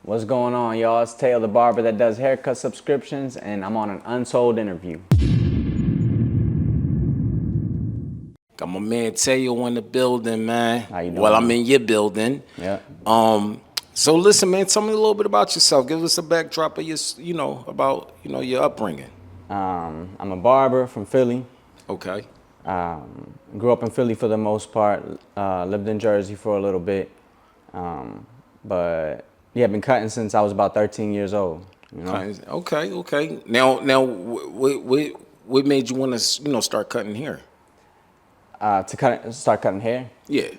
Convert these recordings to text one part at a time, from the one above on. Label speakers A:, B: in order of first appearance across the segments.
A: What's going on, y'all? It's Taylor the Barber that does haircut subscriptions, and I'm on an unsold interview.
B: Got my man Tayo in the building, man.
A: How you doing,
B: Well, I'm
A: man?
B: in your building.
A: Yeah.
B: So listen, man, tell me a little bit about yourself. Give us a backdrop of your, about your upbringing.
A: I'm a barber from Philly.
B: Okay.
A: Grew up in Philly for the most part. Lived in Jersey for a little bit. But yeah, I've been cutting since I was about 13 years old. You know?
B: Okay. Now, what made you want to, start cutting hair?
A: Start cutting hair.
B: Yeah.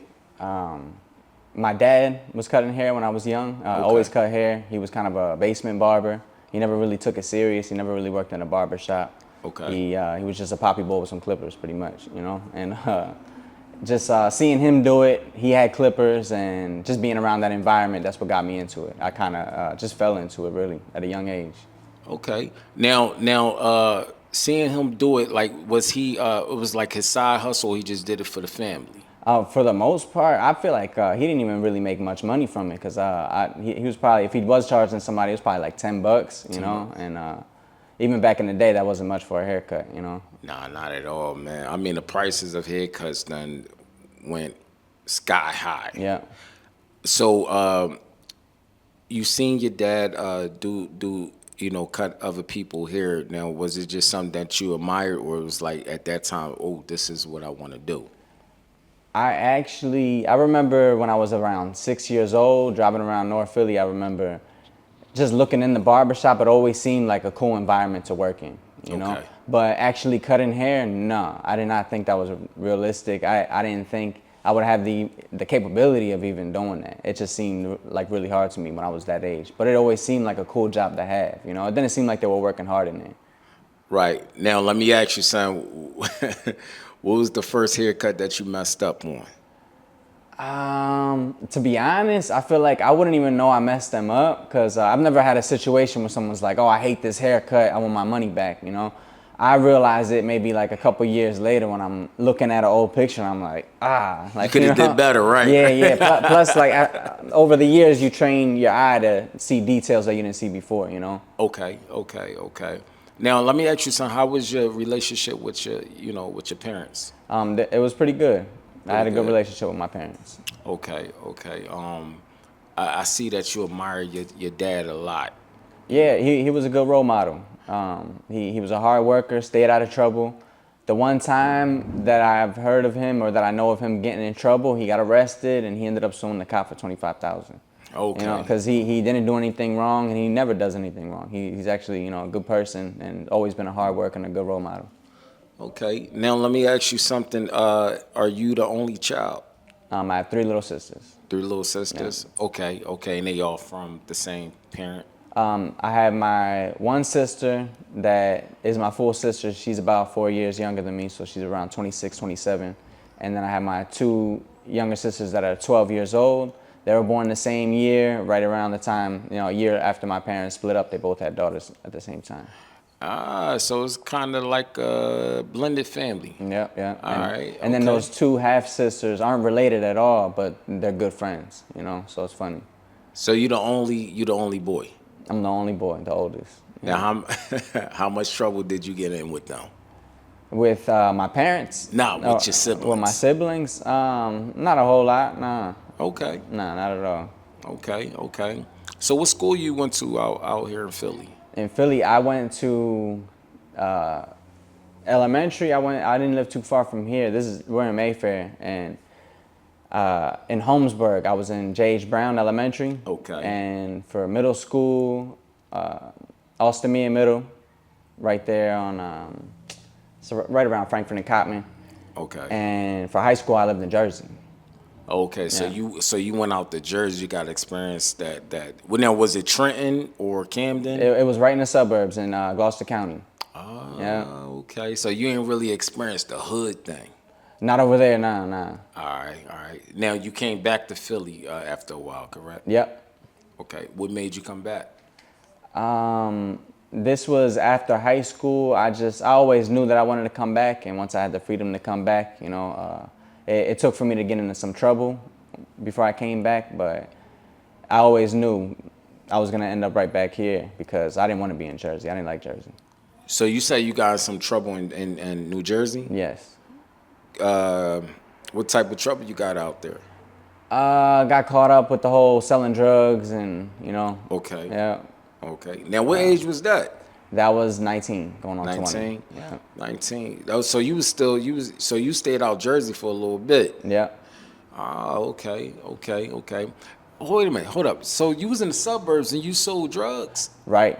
A: My dad was cutting hair when I was young. Always cut hair. He was kind of a basement barber. He never really took it serious. He never really worked in a barber shop.
B: Okay.
A: He was just a poppy boy with some clippers, pretty much, And just seeing him do it, he had clippers, and just being around that environment, that's what got me into it. I kind of just fell into it really at a young age.
B: Okay. Now, seeing him do it, like, was he? It was like his side hustle. He just did it for the family.
A: For the most part, I feel like he didn't even really make much money from it, because he was probably, if he was charging somebody, it was probably like $10, you know, and even back in the day, that wasn't much for a haircut, you know.
B: Nah, not at all, man. I mean, the prices of haircuts done went sky high.
A: Yeah.
B: So, you seen your dad do cut other people hair. Now, was it just something that you admired, or it was like at that time, oh, this is what I want to do?
A: I remember when I was around 6 years old, driving around North Philly, I remember just looking in the barbershop. It always seemed like a cool environment to work in, you know? But actually cutting hair, no, I did not think that was realistic. I didn't think I would have the capability of even doing that. It just seemed like really hard to me when I was that age. But it always seemed like a cool job to have, you know? It didn't seem like they were working hard in there.
B: Right. Now, let me ask you something. What was the first haircut that you messed up on?
A: To be honest, I feel like I wouldn't even know I messed them up, because I've never had a situation where someone's like, oh, I hate this haircut, I want my money back, you know? I realized it maybe like a couple years later when I'm looking at an old picture, and I'm like, like,
B: you could have did better, right?
A: Yeah. Plus, like, over the years, you train your eye to see details that you didn't see before, you know?
B: Okay. Now, let me ask you something. How was your relationship with your parents?
A: It was pretty good. I had a good relationship with my parents.
B: Okay. I see that you admire your dad a lot.
A: Yeah, he was a good role model. He was a hard worker, stayed out of trouble. The one time that I've heard of him, or that I know of him getting in trouble, he got arrested and he ended up suing the cop for $25,000.
B: Okay.
A: You know, because he didn't do anything wrong, and he never does anything wrong. He's actually, a good person, and always been a hard worker and a good role model.
B: Okay. Now let me ask you something. Are you the only child?
A: I have 3 little sisters.
B: 3 little sisters?
A: Yeah.
B: Okay. And they all from the same parent?
A: I have my one sister that is my full sister. She's about 4 years younger than me, so she's around 26, 27. And then I have my 2 younger sisters that are 12 years old. They were born the same year, right around the time, a year after my parents split up. They both had daughters at the same time.
B: So it's kind of like a blended family.
A: Yeah.
B: All right.
A: And then those 2 half-sisters aren't related at all, but they're good friends, so it's funny.
B: So you the only boy?
A: I'm the only boy, the oldest.
B: Now, how much trouble did you get in with them?
A: With my parents?
B: No, with your siblings.
A: With my siblings? Not a whole lot, nah.
B: Okay.
A: Nah, not at all.
B: Okay. So what school you went to out here in Philly?
A: In Philly, I went to elementary. I didn't live too far from here. We're in Mayfair, and in Holmesburg, I was in J.H. Brown Elementary.
B: Okay.
A: And for middle school, Alston Middle, right there on, right around Frankfurt and Cottman.
B: Okay.
A: And for high school, I lived in Jersey.
B: Okay, so you went out to Jersey, you got experience that. Well, now, was it Trenton or Camden?
A: It was right in the suburbs in Gloucester County.
B: Oh,
A: yeah.
B: Okay. So you ain't really experienced the hood thing.
A: Not over there, nah.
B: All right. Now you came back to Philly after a while, correct?
A: Yep.
B: Okay. What made you come back?
A: This was after high school. I always knew that I wanted to come back, and once I had the freedom to come back, it took for me to get into some trouble before I came back, but I always knew I was gonna end up right back here because I didn't want to be in Jersey. I didn't like Jersey.
B: So you say you got some trouble in New Jersey?
A: Yes.
B: Uh, what type of trouble you got out there?
A: Got caught up with the whole selling drugs and
B: Okay.
A: yeah.
B: Okay. Now, what age was that?
A: That was 19, going on 20.
B: 19?
A: Yeah.
B: 19. Oh, so you stayed out Jersey for a little bit.
A: Yeah.
B: Ah, okay. Wait a minute, hold up. So you was in the suburbs and you sold drugs?
A: Right.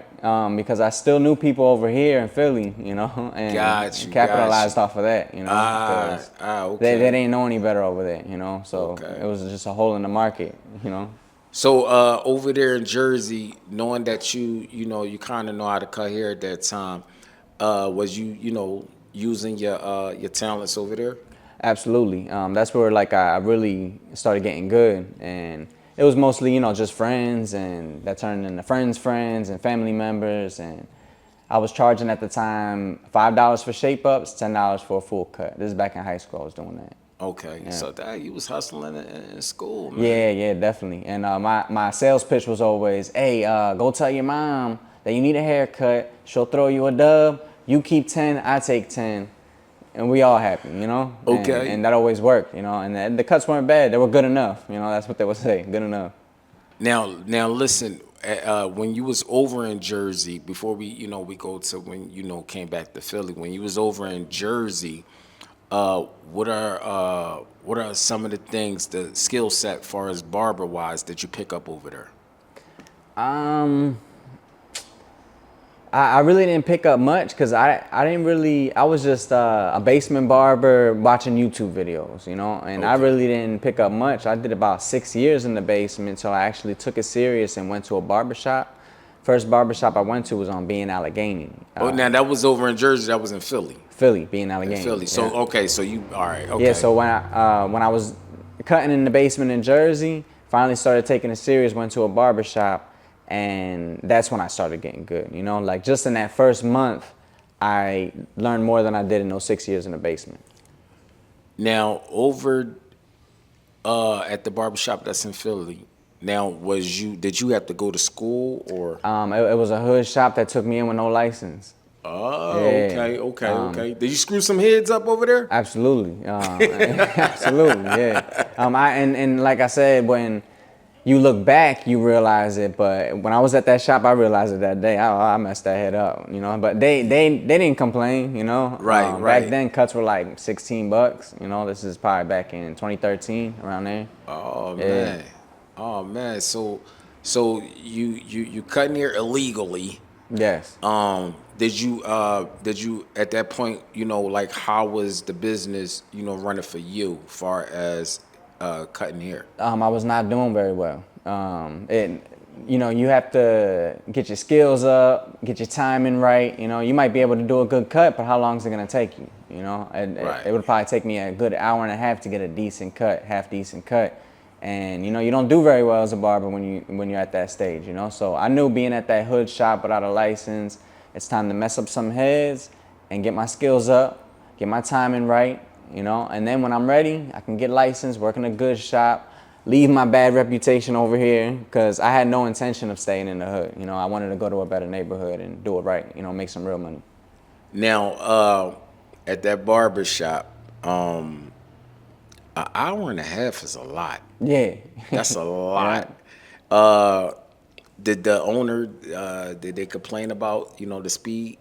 A: Because I still knew people over here in Philly, and
B: Got you,
A: capitalized
B: got
A: off of that, because
B: okay.
A: they didn't know any better over there, so
B: Okay.
A: it was just a hole in the market.
B: So over there in Jersey, knowing that you kind of know how to cut hair at that time, was you using your talents over there?
A: Absolutely. That's where like I really started getting good, and it was mostly just friends, and that turned into friends and family members, and I was charging at the time $5 for shape ups, $10 for a full cut. This is back in high school. I was doing that.
B: Okay,
A: Yeah.
B: so that you was hustling in school, man.
A: Yeah, definitely. And my sales pitch was always, hey, go tell your mom that you need a haircut. She'll throw you a dub. You keep 10, I take 10. And we all happy.
B: Okay.
A: And that always worked, and the cuts weren't bad. They were good enough. That's what they would say, good enough.
B: Now listen. When you was over in Jersey, before we go to when came back to Philly. When you was over in Jersey, what are some of the things, the skill set, far as barber wise, that you pick up over there?
A: I really didn't pick up much because I was just a basement barber watching YouTube videos, and I
B: Okay.
A: really didn't pick up much. I did about 6 years in the basement, so I actually took it serious and went to a barbershop. First barbershop I went to was on B in Allegheny.
B: Now that was over in Jersey. That was in Philly.
A: Philly, B in
B: In
A: Allegheny.
B: Philly. So
A: yeah.
B: okay. So you all right? Okay.
A: Yeah, so when I was cutting in the basement in Jersey, finally started taking it serious, went to a barbershop, and that's when I started getting good. Like just in that first month, I learned more than I did in those 6 years in the basement.
B: Now over at the barbershop that's in Philly. Now did you have to go to school or?
A: It was a hood shop that took me in with no license.
B: Oh,
A: Yeah.
B: okay. Did you screw some heads up over there?
A: Absolutely, absolutely, yeah. And like I said, when you look back, you realize it. But when I was at that shop, I realized it that day. I messed that head up, But they didn't complain,
B: Right, right.
A: Back then, cuts were like $16. This is probably back in 2013, around there.
B: Oh
A: Yeah.
B: man, oh man. So you cutting here illegally?
A: Yes.
B: Did you at that point, like how was the business, running for you, far as cutting hair?
A: I was not doing very well. You have to get your skills up, get your timing right. You might be able to do a good cut, but how long is it gonna take you?
B: Right.
A: It would probably take me a good hour and a half to get a decent cut, half decent cut. And you don't do very well as a barber when you're at that stage. So I knew being at that hood shop without a license, it's time to mess up some heads and get my skills up, get my timing right. And then when I'm ready, I can get licensed, work in a good shop, leave my bad reputation over here, because I had no intention of staying in the hood. I wanted to go to a better neighborhood and do it right, make some real money.
B: Now, at that barber shop, an hour and a half is a lot.
A: Yeah.
B: That's a lot. Did the owner did they complain about the speed?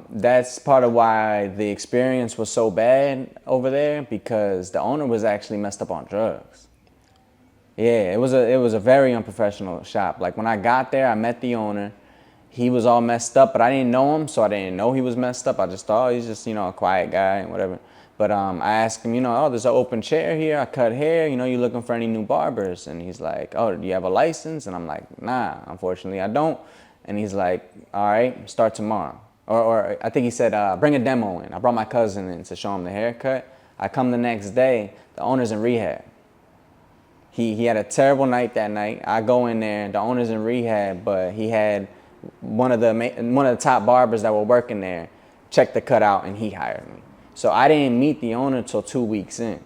A: That's part of why the experience was so bad over there, because the owner was actually messed up on drugs. Yeah, it was a very unprofessional shop. Like when I got there, I met the owner. He was all messed up, but I didn't know him, so I didn't know he was messed up. I just thought he's just a quiet guy and whatever. But I asked him, oh, there's an open chair here. I cut hair. You looking for any new barbers? And he's like, oh, do you have a license? And I'm like, nah, unfortunately, I don't. And he's like, all right, start tomorrow. Or I think he said, bring a demo in. I brought my cousin in to show him the haircut. I come the next day. The owner's in rehab. He had a terrible night that night. I go in there. The owner's in rehab, but he had one of the top barbers that were working there check the cut out, and he hired me. So I didn't meet the owner till 2 weeks in.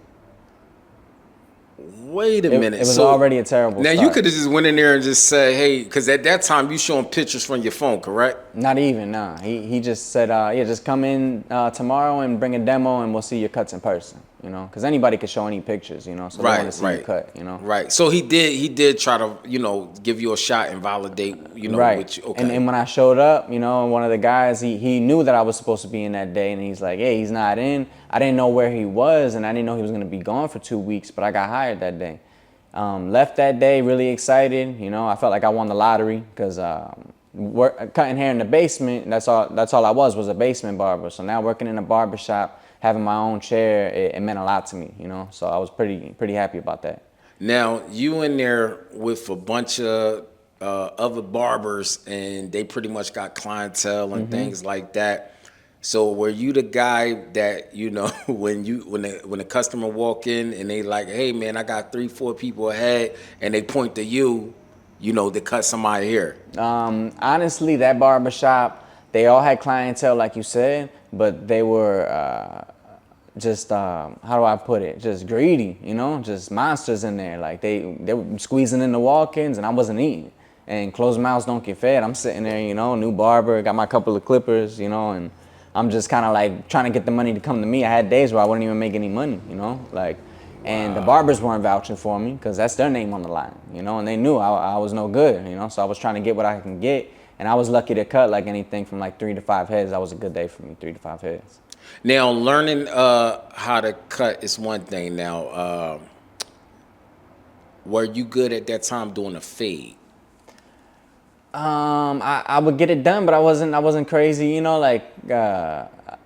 B: Wait a
A: It
B: minute.
A: was
B: So
A: already a terrible
B: now you
A: start.
B: could have just went in there and just said, "Hey," because at that time you showing pictures from your phone, correct?
A: Not even, nah. He just said, yeah, just come in tomorrow and bring a demo and we'll see your cuts in person, you know? Because anybody could show any pictures, you know? So they want to
B: Right,
A: see your
B: right,
A: cut, you know?
B: right. So he did try to give you a shot and validate
A: Right.
B: which
A: And when I showed up, you know, one of the guys, he knew that I was supposed to be in that day and he's like, hey, he's not in. I didn't know where he was and I didn't know he was going to be gone for 2 weeks, but I got hired that day. Left that day really excited, you know? I felt like I won the lottery because cutting hair in the basement, that's all I was a basement barber. So now working in a barber shop, having my own chair, it meant a lot to me, you know? So I was pretty happy about that.
B: Now you in there with a bunch of other barbers, and they pretty much got clientele and things like that. So were you the guy that when the customer walk in and they like, hey man, I got 3-4 people ahead, and they point to you, to cut somebody here?
A: Honestly, that barbershop, they all had clientele, like you said, but they were just, how do I put it? Just greedy, you know, just monsters in there. Like they were squeezing in the walk-ins and I wasn't eating. And closed mouths don't get fed. I'm sitting there, you know, new barber, got my couple of clippers, you know, and I'm just kind of like trying to get the money to come to me. I had days where I wouldn't even make any money, you know, like, and the barbers weren't vouching for me because that's their name on the line, you know, and they knew I was no good, you know, so I was trying to get what I can get. And I was lucky to cut like anything from like 3 to 5 heads. That was a good day for me, 3 to 5 heads.
B: Now learning how to cut is one thing. Now, were you good at that time doing a fade?
A: I would get it done, but I wasn't crazy, you know, like,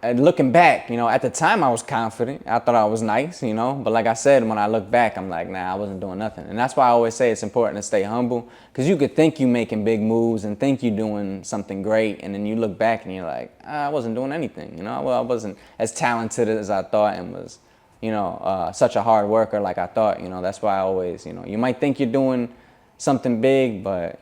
A: and looking back, you know, at the time I was confident. I thought I was nice, you know, but like I said, when I look back, I'm like, nah, I wasn't doing nothing. And that's why I always say it's important to stay humble, because you could think you making big moves and think you're doing something great, and then you look back and you're like, I wasn't doing anything, you know. Well, I wasn't as talented as I thought and was, you know, such a hard worker like I thought, you know. That's why I always, you know, you might think you're doing something big, but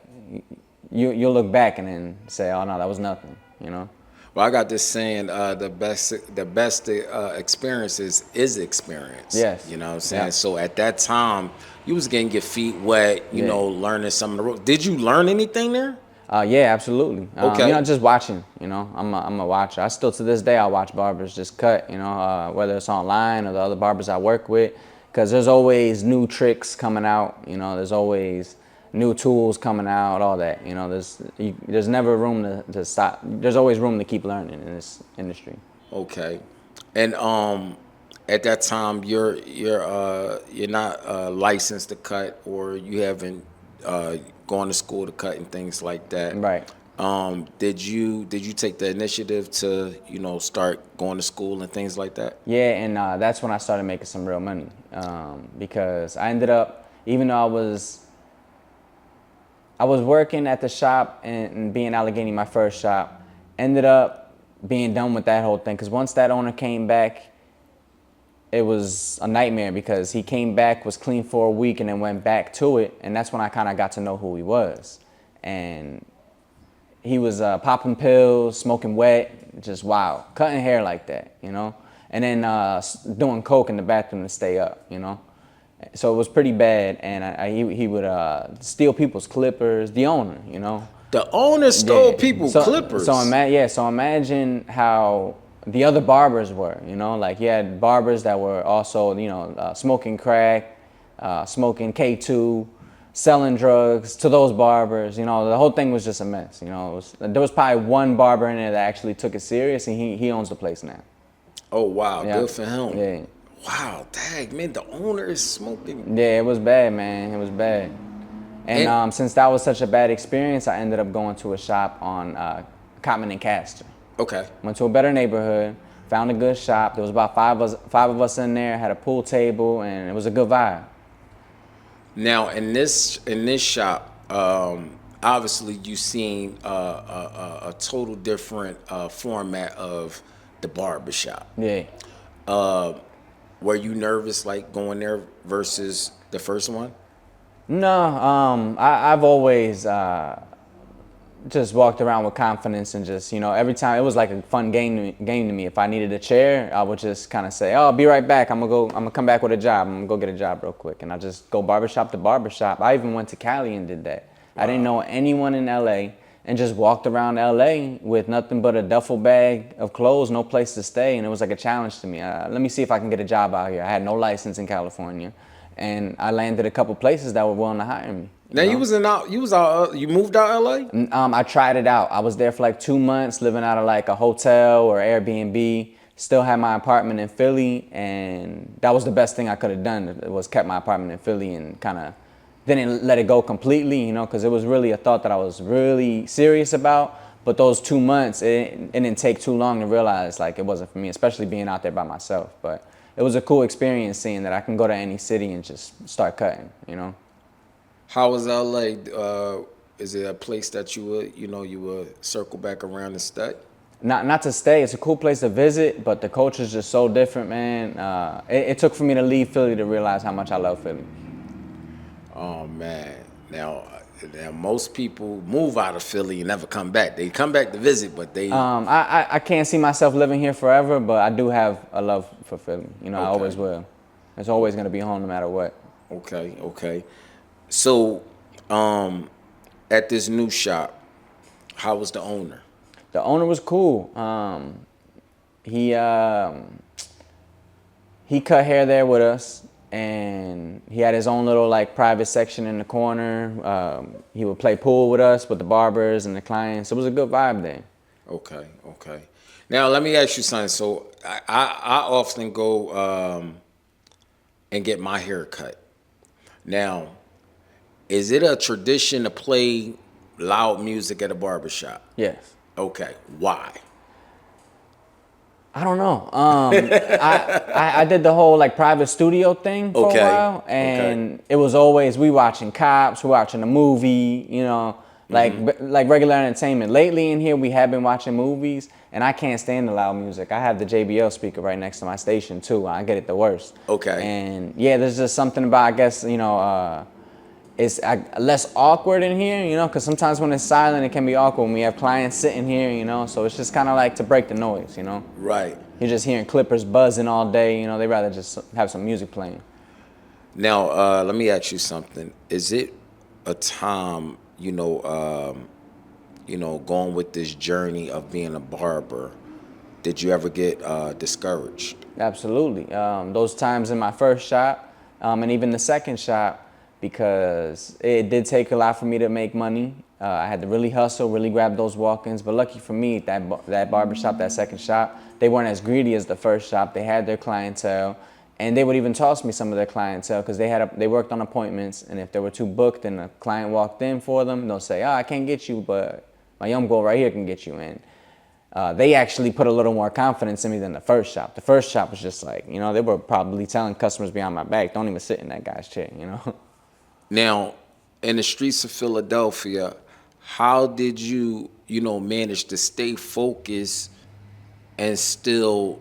A: you'll look back and then say, oh no, that was nothing, you know.
B: Well, I got this saying, the best experiences is experience.
A: Yes.
B: You know what I'm saying?
A: Yeah.
B: So at that time, you was getting your feet wet,
A: Yeah.
B: learning some of the ropes. Did you learn anything there?
A: Yeah, absolutely.
B: Okay.
A: You know, just watching, you know, I'm a watcher. I still, to this day, I watch barbers just cut, you know, whether it's online or the other barbers I work with, because there's always new tricks coming out, you know, there's always new tools coming out, all that, you know, there's never room to stop. There's always room to keep learning in this industry.
B: Okay. And at that time, you're not licensed to cut, or you haven't gone to school to cut and things like that.
A: Right.
B: Did you take the initiative to start going to school and things like that?
A: Yeah, and that's when I started making some real money, because I ended up, even though I was working at the shop and being Allegheny, my first shop, ended up being done with that whole thing. Because once that owner came back, it was a nightmare, because he came back, was clean for a week, and then went back to it. And that's when I kind of got to know who he was. And he was popping pills, smoking wet, just wow, cutting hair like that, you know? And then doing coke in the bathroom to stay up, you know? So it was pretty bad, and he would steal people's clippers, the owner, you know?
B: The owner stole people's clippers.
A: So imagine how the other barbers were, you know? Like, you had barbers that were also, you know, smoking crack, smoking K2, selling drugs to those barbers. You know, the whole thing was just a mess, you know? There was probably one barber in there that actually took it serious, and he owns the place now.
B: Oh, wow.
A: Yeah.
B: Good for him.
A: Yeah.
B: Wow, dang, man, the owner is smoking.
A: Yeah, it was bad, man. It was bad. And since that was such a bad experience, I ended up going to a shop on Cottman and Castor.
B: Okay.
A: Went to a better neighborhood, found a good shop. There was about five of us in there, had a pool table, and it was a good vibe.
B: Now, in this shop, obviously you seen a total different format of the barbershop.
A: Yeah.
B: Were you nervous, like, going there versus the first one?
A: No, I've always just walked around with confidence and just, every time it was like a fun game to me. If I needed a chair, I would just kind of say, "Oh, I'll be right back. I'm gonna come back with a job. I'm gonna go get a job real quick." And I just go barbershop to barbershop. I even went to Cali and did that. Wow. I didn't know anyone in LA and just walked around LA with nothing but a duffel bag of clothes, no place to stay, and it was like a challenge to me. Let me see if I can get a job out here. I had no license in California, and I landed a couple places that were willing to hire me.
B: Now you moved out LA?
A: I tried it out. I was there for like 2 months, living out of like a hotel or Airbnb. Still had my apartment in Philly, and that was the best thing I could have done. It was kept my apartment in Philly and kind of didn't let it go completely, because it was really a thought that I was really serious about. But those 2 months, it didn't take too long to realize like it wasn't for me, especially being out there by myself. But it was a cool experience seeing that I can go to any city and just start cutting,
B: How was LA? Is it a place that you would circle back around and stay?
A: Not to stay. It's a cool place to visit, but the culture's just so different, man. It took for me to leave Philly to realize how much I love Philly.
B: Oh man! Now most people move out of Philly and never come back. They come back to visit, but they.
A: I can't see myself living here forever, but I do have a love for Philly. I always will. It's always gonna be home no matter what.
B: Okay. So, at this new shop, how was the owner?
A: The owner was cool. He cut hair there with us, and he had his own little like private section in the corner. He would play pool with us, with the barbers and the clients. It was a good vibe there.
B: Okay. Now let me ask you something. So I often go and get my hair cut. Now, is it a tradition to play loud music at a barbershop?
A: Yes.
B: Okay. Why?
A: I don't know. I did the whole like private studio thing for a while, and it was always we watching Cops, we watching a movie, like regular entertainment. Lately in here, we have been watching movies, and I can't stand the loud music. I have the JBL speaker right next to my station too. I get it the worst.
B: Okay.
A: And yeah, there's just something about, I guess, it's less awkward in here, because sometimes when it's silent, it can be awkward when we have clients sitting here, so it's just kind of like to break the noise,
B: Right.
A: You're just hearing clippers buzzing all day, they'd rather just have some music playing.
B: Now, let me ask you something. Is it a time, going with this journey of being a barber, did you ever get discouraged?
A: Absolutely. Those times in my first shop, and even the second shop, because it did take a lot for me to make money. I had to really hustle, really grab those walk-ins. But lucky for me, that barbershop, that second shop, they weren't as greedy as the first shop. They had their clientele, and they would even toss me some of their clientele because they worked on appointments. And if they were too booked and a client walked in for them, they'll say, "Oh, I can't get you, but my young boy right here can get you in." They actually put a little more confidence in me than the first shop. The first shop was just like, they were probably telling customers behind my back, "Don't even sit in that guy's chair,"
B: Now, in the streets of Philadelphia, how did you, manage to stay focused and still,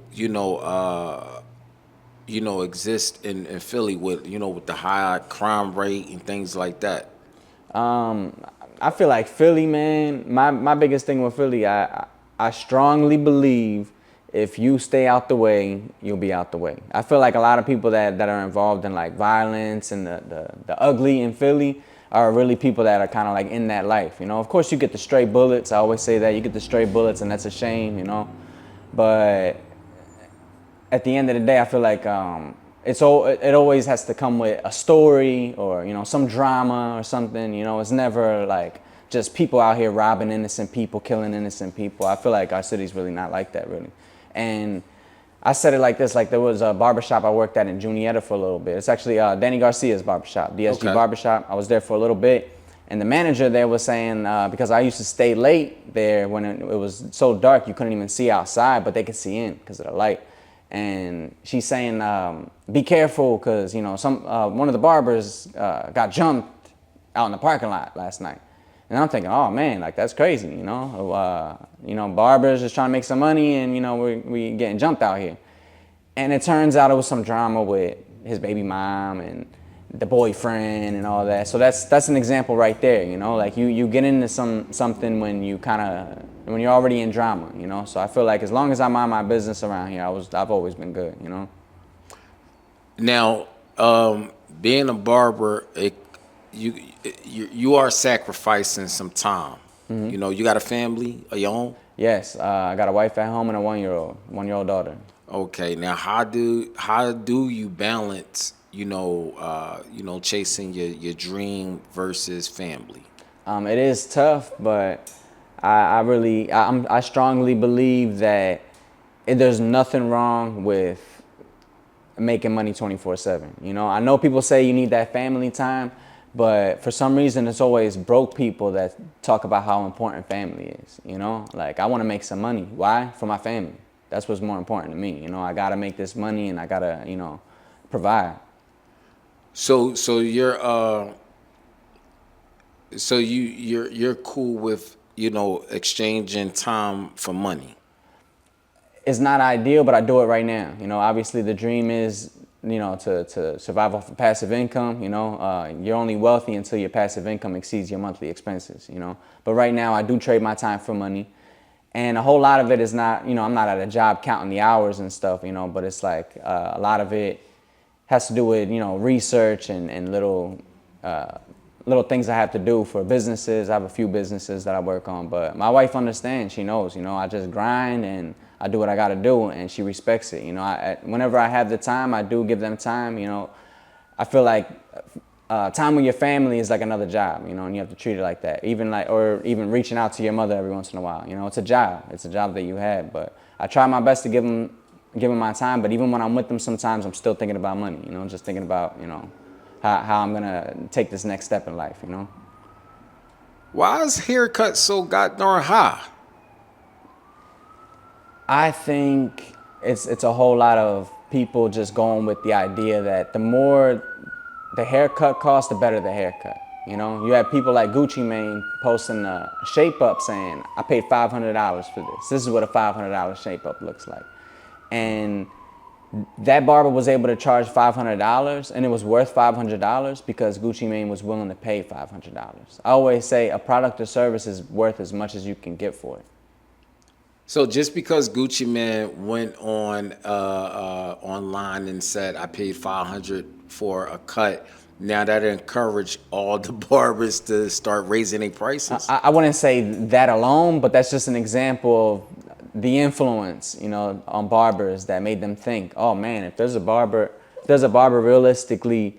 B: exist in Philly with, with the high crime rate and things like that?
A: I feel like Philly, man, my biggest thing with Philly, I strongly believe if you stay out the way, you'll be out the way. I feel like a lot of people that are involved in like violence and the ugly in Philly are really people that are kind of like in that life, Of course you get the stray bullets. I always say that you get the stray bullets, and that's a shame, But at the end of the day, I feel like it always has to come with a story or, some drama or something, It's never like just people out here robbing innocent people, killing innocent people. I feel like our city's really not like that, really. And I said it like this, like there was a barbershop I worked at in Juniata for a little bit. It's actually Danny Garcia's barbershop, DSG Barbershop. I was there for a little bit. And the manager there was saying, because I used to stay late there when it was so dark, you couldn't even see outside, but they could see in because of the light. And she's saying, be careful because, one of the barbers got jumped out in the parking lot last night. And I'm thinking, oh man, like that's crazy, barbers just trying to make some money, and we getting jumped out here. And it turns out it was some drama with his baby mom, and the boyfriend and all that. So that's an example right there, you know. Like you get into something when when you're already in drama, you know. So I feel like as long as I mind my business around here, I've always been good, you know.
B: Now, being a barber, you are sacrificing some time. You know, you got a family of your own.
A: Yes, I got a wife at home and a one-year-old daughter.
B: Okay, now how do you balance, chasing your dream versus family?
A: It is tough, but I strongly believe that there's nothing wrong with making money 24/7. You know, I know people say you need that family time, but for some reason it's always broke people that talk about how important family is. You know, like I want to make some money. Why? For my family. That's what's more important to me. You know, I gotta make this money and I gotta, provide.
B: So you're cool with, exchanging time for money.
A: It's not ideal, but I do it right now. You know, obviously the dream is, to survive off of passive income. You know, you're only wealthy until your passive income exceeds your monthly expenses, you know. But right now I do trade my time for money. And a whole lot of it is not, I'm not at a job counting the hours and stuff, but it's like a lot of it has to do with, research and little things I have to do for businesses. I have a few businesses that I work on, but my wife understands. She knows, I just grind and I do what I got to do, and she respects it. You know, whenever I have the time, I do give them time. You know, I feel like time with your family is like another job, and you have to treat it like that. Or even reaching out to your mother every once in a while. You know, it's a job. It's a job that you have. But I try my best to give them my time. But even when I'm with them, sometimes I'm still thinking about money. You know, just thinking about how I'm gonna take this next step in life. You know.
B: Why is haircut so goddamn high?
A: I think it's a whole lot of people just going with the idea that the more the haircut costs, the better the haircut. You know, you have people like Gucci Mane posting a shape up saying, I paid $500 for this. This is what a $500 shape up looks like. And that barber was able to charge $500, and it was worth $500 because Gucci Mane was willing to pay $500. I always say a product or service is worth as much as you can get for it.
B: So just because Gucci Mane went on online and said I paid $500 for a cut, now that encouraged all the barbers to start raising their prices?
A: I wouldn't say that alone, but that's just an example of the influence, on barbers that made them think, oh man, if there's a barber realistically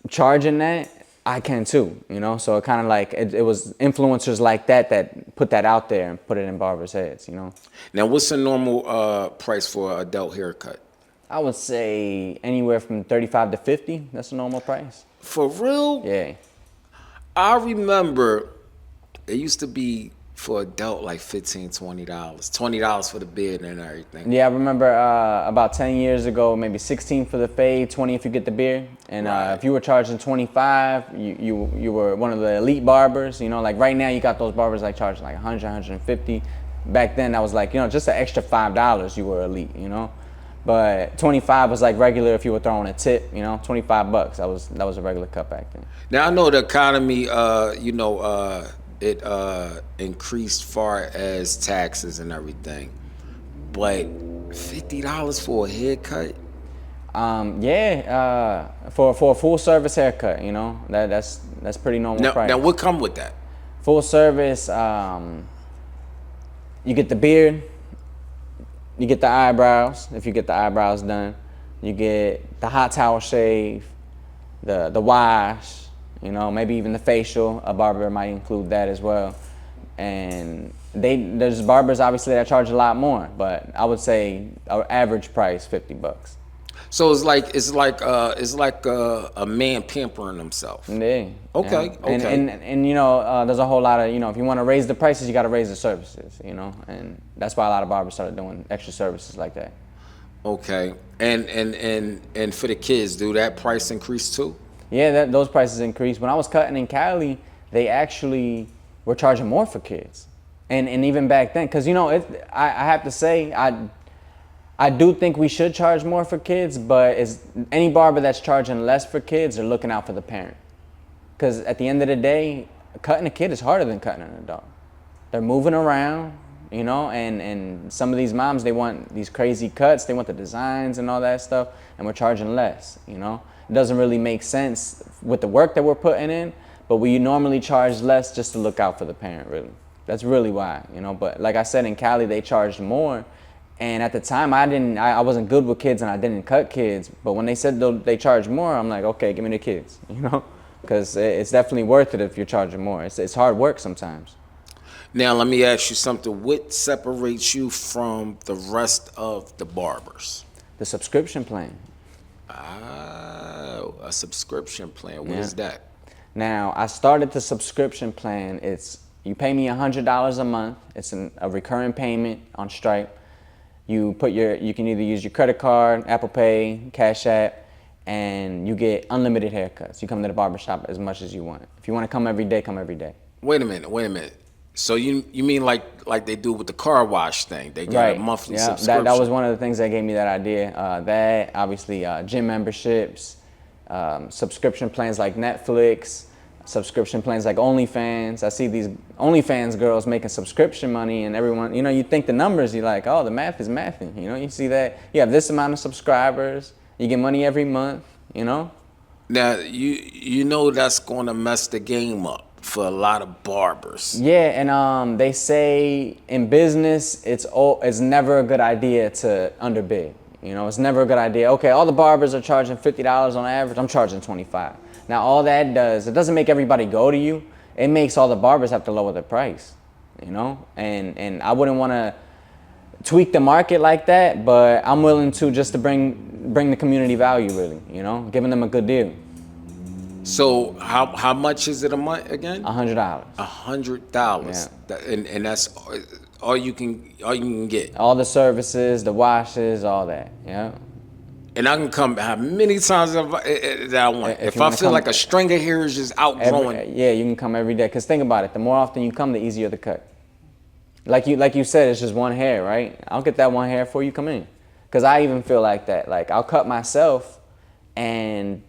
A: charging that, I can too, So it kind of like it was influencers like that put that out there and put it in barbers' heads,
B: Now, what's the normal price for an adult haircut?
A: I would say anywhere from 35 to 50. That's the normal price.
B: For real?
A: Yeah.
B: I remember it used to be for adult like $15, $20 for the beard and everything.
A: Yeah, I remember about 10 years ago, maybe 16 for the fade, 20 if you get the beard. And
B: Right.
A: if you were charging 25, you were one of the elite barbers. Like right now you got those barbers like charging like 100, 150. Back then that was like, just an extra $5 you were elite, But 25 was like regular if you were throwing a tip, $25. That was a regular cut back then.
B: Now I know the economy, it increased far as taxes and everything, but $50 for a haircut?
A: Yeah, for a full service haircut, that's pretty normal price.
B: Now what come with that?
A: Full service, you get the beard, you get the eyebrows, if you get the eyebrows done, you get the hot towel shave, the wash, maybe even the facial. A barber might include that as well. And there's barbers obviously that charge a lot more, but I would say our average price $50.
B: So it's like a man pampering himself.
A: Yeah.
B: Okay.
A: Yeah.
B: Okay.
A: And there's a whole lot of, if you want to raise the prices, you got to raise the services, and that's why a lot of barbers started doing extra services like that.
B: Okay. And for the kids, do that price increase too?
A: Yeah, those prices increased. When I was cutting in Cali, they actually were charging more for kids, and even back then, because I have to say I do think we should charge more for kids, but is any barber that's charging less for kids are looking out for the parent. Because at the end of the day, cutting a kid is harder than cutting an adult. They're moving around, you know, and some of these moms, they want these crazy cuts, they want the designs and all that stuff, and we're charging less, you know. It doesn't really make sense with the work that we're putting in, but we normally charge less just to look out for the parent, really. That's really why, you know. But like I said, in Cali, they charged more. And at the time, I wasn't good with kids and I didn't cut kids. But when they said they charge more, I'm like, okay, give me the kids, you know? Because it's definitely worth it if you're charging more. It's hard work sometimes.
B: Now, let me ask you something. What separates you from the rest of the barbers?
A: The subscription plan.
B: A subscription plan. What is that?
A: Now, I started the subscription plan. You pay me $100 a month. It's a recurring payment on Stripe. You can either use your credit card, Apple Pay, Cash App, and you get unlimited haircuts. You come to the barbershop as much as you want. If you want to come every day, come every day.
B: Wait a minute. So you mean like they do with the car wash thing? They get a monthly subscription.
A: That was one of the things that gave me that idea. That, obviously, gym memberships, subscription plans like Netflix, subscription plans like OnlyFans. I see these OnlyFans girls making subscription money, and everyone, you know, you think the numbers, you're like, oh, the math is mathing. You know, you see that you have this amount of subscribers, you get money every month, you know.
B: Now, you know that's going to mess the game up for a lot of barbers.
A: Yeah, and they say in business, it's never a good idea to underbid. You know, it's never a good idea. Okay, all the barbers are charging $50 on average. I'm charging $25. Now, all that does, it doesn't make everybody go to you. It makes all the barbers have to lower their price, you know? And I wouldn't want to tweak the market like that, but I'm willing to just to bring the community value, really, you know? Giving them a good deal.
B: So how much is it a month again?
A: $100.
B: $100. Yeah. And that's all you can get.
A: All the services, the washes, all that, yeah.
B: And I can come how many times that I want. If I feel like a string of hair is just outgrowing.
A: Yeah, you can come every day. Because think about it. The more often you come, the easier the cut. Like you said, it's just one hair, right? I'll get that one hair before you come in. Because I even feel like that. Like, I'll cut myself, and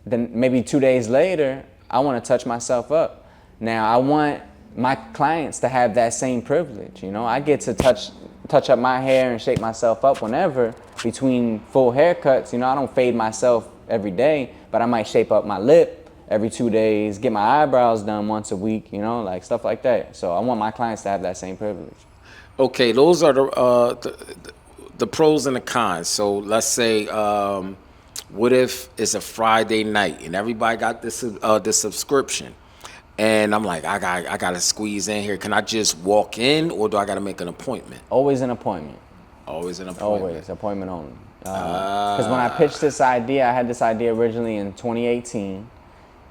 A: then maybe 2 days later, I want to touch myself up. Now, I want my clients to have that same privilege, you know? I get to touch up my hair and shape myself up whenever between full haircuts. You know, I don't fade myself every day, but I might shape up my lip every 2 days, get my eyebrows done once a week, you know, like stuff like that. So I want my clients to have that same privilege.
B: Okay, those are the pros and the cons. So let's say, what if it's a Friday night and everybody got this subscription? And I'm like, I got to squeeze in here. Can I just walk in, or do I got to make an appointment?
A: Always an appointment.
B: Always an appointment.
A: Always, appointment only. Because when I pitched this idea, I had this idea originally in 2018.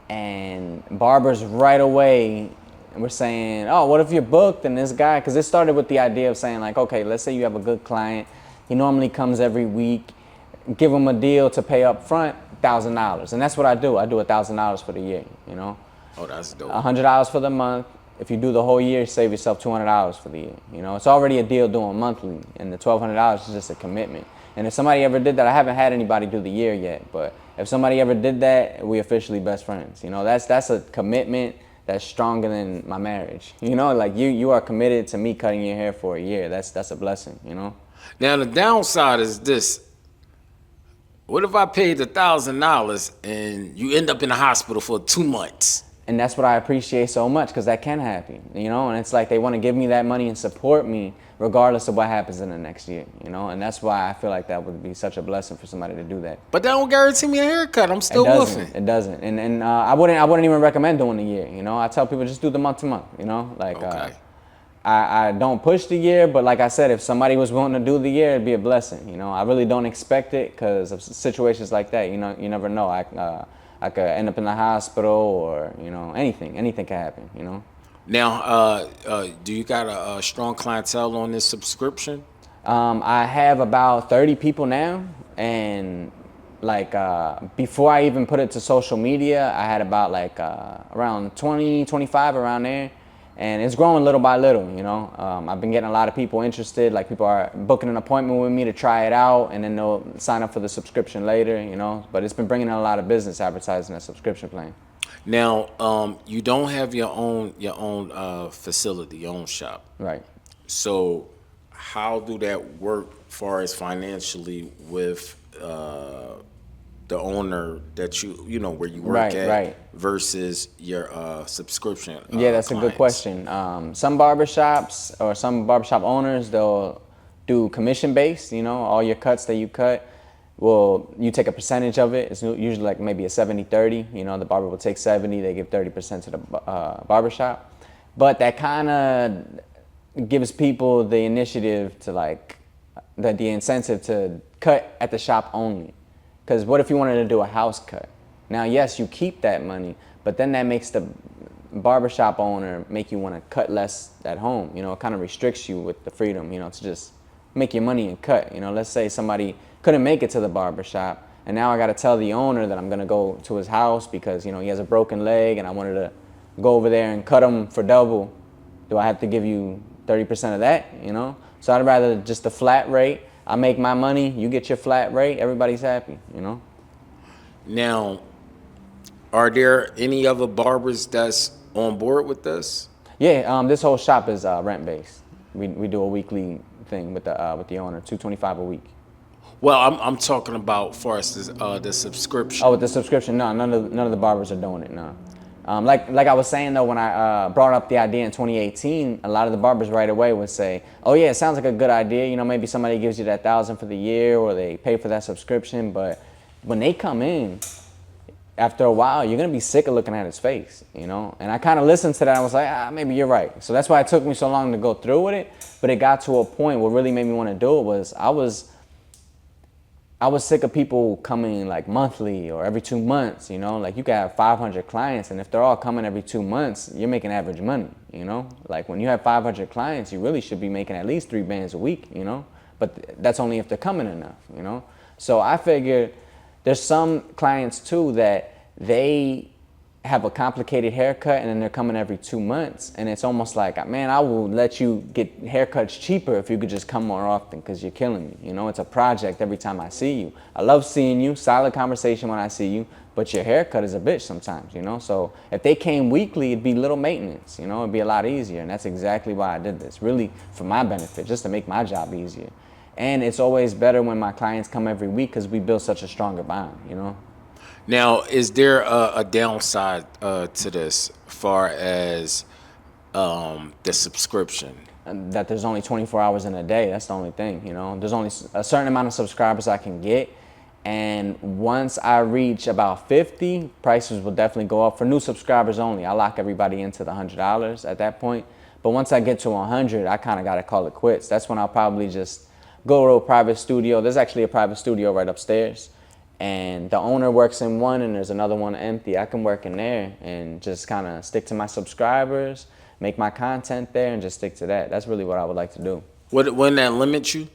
A: And barbers right away were saying, oh, what if you're booked and this guy, because it started with the idea of saying like, okay, let's say you have a good client. He normally comes every week. Give him a deal to pay up front, $1,000. And that's what I do. I do $1,000 for the year, you know.
B: Oh, that's dope.
A: $100 for the month. If you do the whole year, save yourself $200 for the year. You know, it's already a deal doing monthly, and the $1,200 is just a commitment. And if somebody ever did that, I haven't had anybody do the year yet, but if somebody ever did that, we officially best friends. You know, that's a commitment that's stronger than my marriage. You know, like you are committed to me cutting your hair for a year. That's a blessing. You know.
B: Now the downside is this. What if I paid $1,000 and you end up in the hospital for 2 months?
A: And that's what I appreciate so much, because that can happen, you know? And it's like they want to give me that money and support me regardless of what happens in the next year, you know? And that's why I feel like that would be such a blessing for somebody to do that.
B: But that don't guarantee me a haircut. I'm still woofing.
A: It doesn't. And I wouldn't even recommend doing the year, you know? I tell people just do the month to month, you know? Like, okay. I don't push the year, but like I said, if somebody was willing to do the year, it'd be a blessing, you know? I really don't expect it because of situations like that, you know? You never know. I could end up in the hospital, or, you know, anything can happen, you know.
B: Now, do you got a strong clientele on this subscription?
A: I have about 30 people now, and like before I even put it to social media, I had about like around 20, 25 around there. And it's growing little by little, you know. I've been getting a lot of people interested. Like, people are booking an appointment with me to try it out, and then they'll sign up for the subscription later, you know. But it's been bringing in a lot of business advertising that subscription plan.
B: Now, you don't have your own facility, your own shop.
A: Right.
B: So how do that work far as financially with the owner that you know where you work
A: Right,
B: at
A: right.
B: versus your subscription?
A: Yeah, that's a good
B: clients?
A: question. Some barbershops or some barbershop owners, they'll do commission based, you know, all your cuts that you cut. Well, you take a percentage of it. It's usually like maybe a 70-30. You know, the barber will take 70, they give 30% to the barbershop. But that kind of gives people the initiative to like, the incentive to cut at the shop only. Because what if you wanted to do a house cut? Now, yes, you keep that money, but then that makes the barbershop owner make you want to cut less at home. You know, it kind of restricts you with the freedom, you know, to just make your money and cut. You know, let's say somebody couldn't make it to the barbershop, and now I got to tell the owner that I'm going to go to his house because, you know, he has a broken leg and I wanted to go over there and cut him for double. Do I have to give you 30% of that, you know? So I'd rather just a flat rate. I make my money, you get your flat rate, everybody's happy, you know?
B: Now, are there any other barbers that's on board with this?
A: Yeah, this whole shop is rent based. We do a weekly thing with the owner, $225 a week.
B: Well, I'm talking about far as the subscription.
A: Oh, with the subscription, no, none of the barbers are doing it, no. Like I was saying though, when I brought up the idea in 2018, a lot of the barbers right away would say, "Oh yeah, it sounds like a good idea. You know, maybe somebody gives you that $1,000 for the year, or they pay for that subscription." But when they come in, after a while, you're gonna be sick of looking at his face, you know. And I kind of listened to that. I was like, maybe you're right. So that's why it took me so long to go through with it. But it got to a point what really made me want to do it was I was sick of people coming like monthly or every 2 months, you know. Like, you could have 500 clients, and if they're all coming every 2 months, you're making average money, you know. Like, when you have 500 clients, you really should be making at least 3 bands a week, you know. But that's only if they're coming enough, you know. So I figured there's some clients too that they have a complicated haircut and then they're coming every 2 months, and it's almost like, man, I will let you get haircuts cheaper if you could just come more often, because you're killing me, you know. It's a project every time I see you. I love seeing you, solid conversation when I see you, but your haircut is a bitch sometimes, you know. So if they came weekly, it'd be little maintenance, you know. It'd be a lot easier, and that's exactly why I did this, really for my benefit, just to make my job easier. And it's always better when my clients come every week because we build such a stronger bond, you know.
B: Now, is there a downside to this, far as the subscription?
A: And that there's only 24 hours in a day. That's the only thing, you know. There's only a certain amount of subscribers I can get, and once I reach about 50, prices will definitely go up for new subscribers only. I lock everybody into the $100 at that point. But once I get to 100, I kind of got to call it quits. That's when I'll probably just go to a private studio. There's actually a private studio right upstairs, and the owner works in one and there's another one empty. I can work in there and just kind of stick to my subscribers, make my content there, and just stick to that. That's really what I would like to do.
B: Wouldn't that limit you?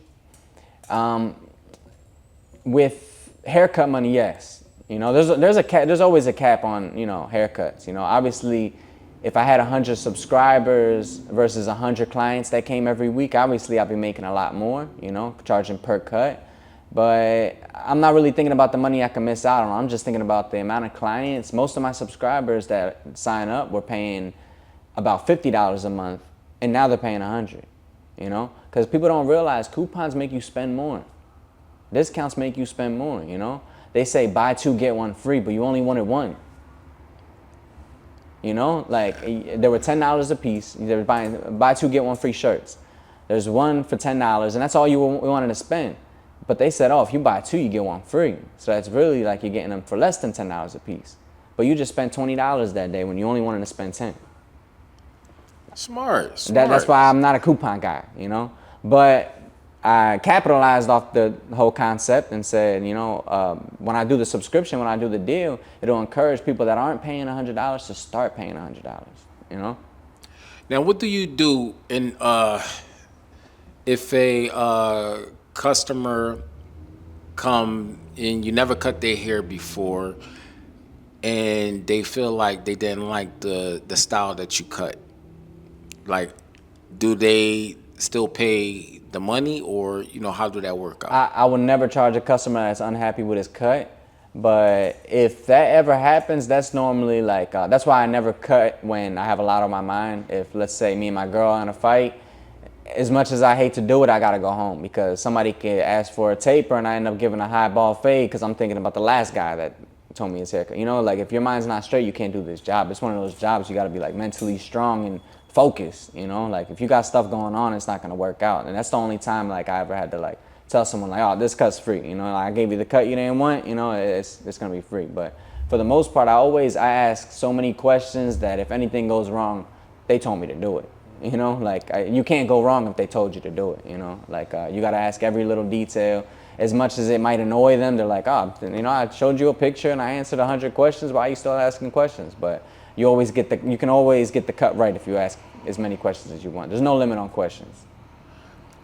A: With haircut money, yes. You know, there's always a cap on, you know, haircuts. You know, obviously, if I had 100 subscribers versus 100 clients that came every week, obviously I'd be making a lot more, you know, charging per cut. But I'm not really thinking about the money I can miss out on. I'm just thinking about the amount of clients. Most of my subscribers that sign up were paying about $50 a month, and now they're paying 100, you know? Because people don't realize coupons make you spend more. Discounts make you spend more, you know? They say buy 2, get 1 free, but you only wanted 1. You know, like, there were $10 a piece. They were buying buy 2, get 1 free shirts. There's one for $10, and that's all you wanted to spend. But they said, oh, if you buy 2, you get 1 free. So that's really like you're getting them for less than $10 a piece. But you just spent $20 that day when you only wanted to spend 10.
B: Smart.
A: That's why I'm not a coupon guy, you know. But I capitalized off the whole concept and said, you know, when I do the subscription, when I do the deal, it'll encourage people that aren't paying $100 to start paying $100, you know.
B: Now, what do you do if a customer come and you never cut their hair before, and they feel like they didn't like the style that you cut? Like, do they still pay the money, or how do that work out?
A: I would never charge a customer that's unhappy with his cut. But if that ever happens, that's normally like, that's why I never cut when I have a lot on my mind. If, let's say, me and my girl are in a fight, as much as I hate to do it, I gotta go home because somebody could ask for a taper and I end up giving a high ball fade because I'm thinking about the last guy that told me his haircut. Like if your mind's not straight, you can't do this job. It's one of those jobs you gotta be like mentally strong and focused. Like if you got stuff going on, it's not gonna work out. And that's the only time like I ever had to like tell someone like, oh, this cut's free. Like I gave you the cut you didn't want. It's gonna be free. But for the most part, I ask so many questions that if anything goes wrong, they told me to do it. You can't go wrong if they told you to do it. You got to ask every little detail. As much as it might annoy them, they're like, oh, I showed you a picture and I answered 100 questions. Why are you still asking questions? But you can always get the cut right if you ask as many questions as you want. There's no limit on questions.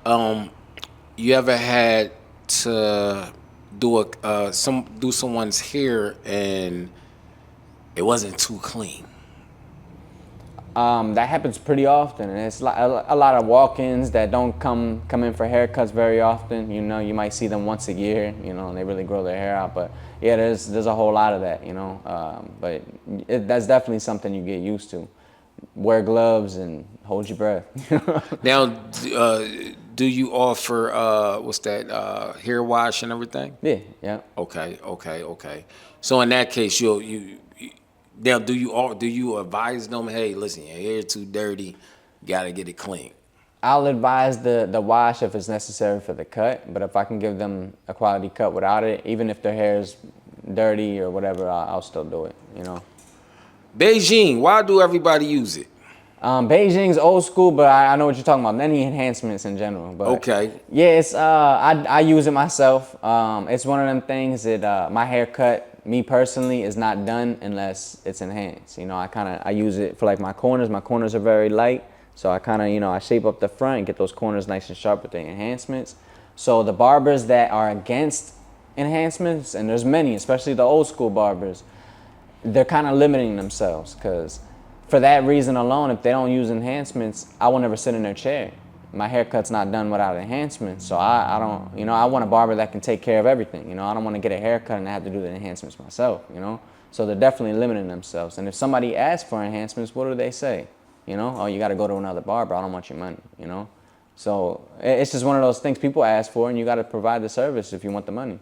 B: You ever had to do someone's hair and it wasn't too clean?
A: That happens pretty often, and it's a lot of walk-ins that don't come in for haircuts very often. You might see them once a year, and they really grow their hair out. But yeah, there's a whole lot of that, But that's definitely something you get used to. Wear gloves and hold your breath.
B: Now, do you offer what's that hair wash and everything?
A: Yeah.
B: Okay. So in that case, now, do you advise them, hey, listen, your hair too dirty, gotta get it clean?
A: I'll advise the wash if it's necessary for the cut, but if I can give them a quality cut without it, even if their hair is dirty or whatever, I'll still do it.
B: Beijing, why do everybody use it?
A: Beijing's old school, but I know what you're talking about. Any enhancements in general. But
B: Okay.
A: yeah, it's I use it myself. It's one of them things that my haircut, me personally, is not done unless it's enhanced. I use it for like my corners. My corners are very light, so I I shape up the front and get those corners nice and sharp with the enhancements. So the barbers that are against enhancements, and there's many, especially the old school barbers, they're kind of limiting themselves because for that reason alone, if they don't use enhancements, I will never sit in their chair. My haircut's not done without enhancements, so I don't, I want a barber that can take care of everything. I don't want to get a haircut and I have to do the enhancements myself, So they're definitely limiting themselves. And if somebody asks for enhancements, what do they say? Oh, you got to go to another barber. I don't want your money, So it's just one of those things people ask for, and you got to provide the service if you want the money.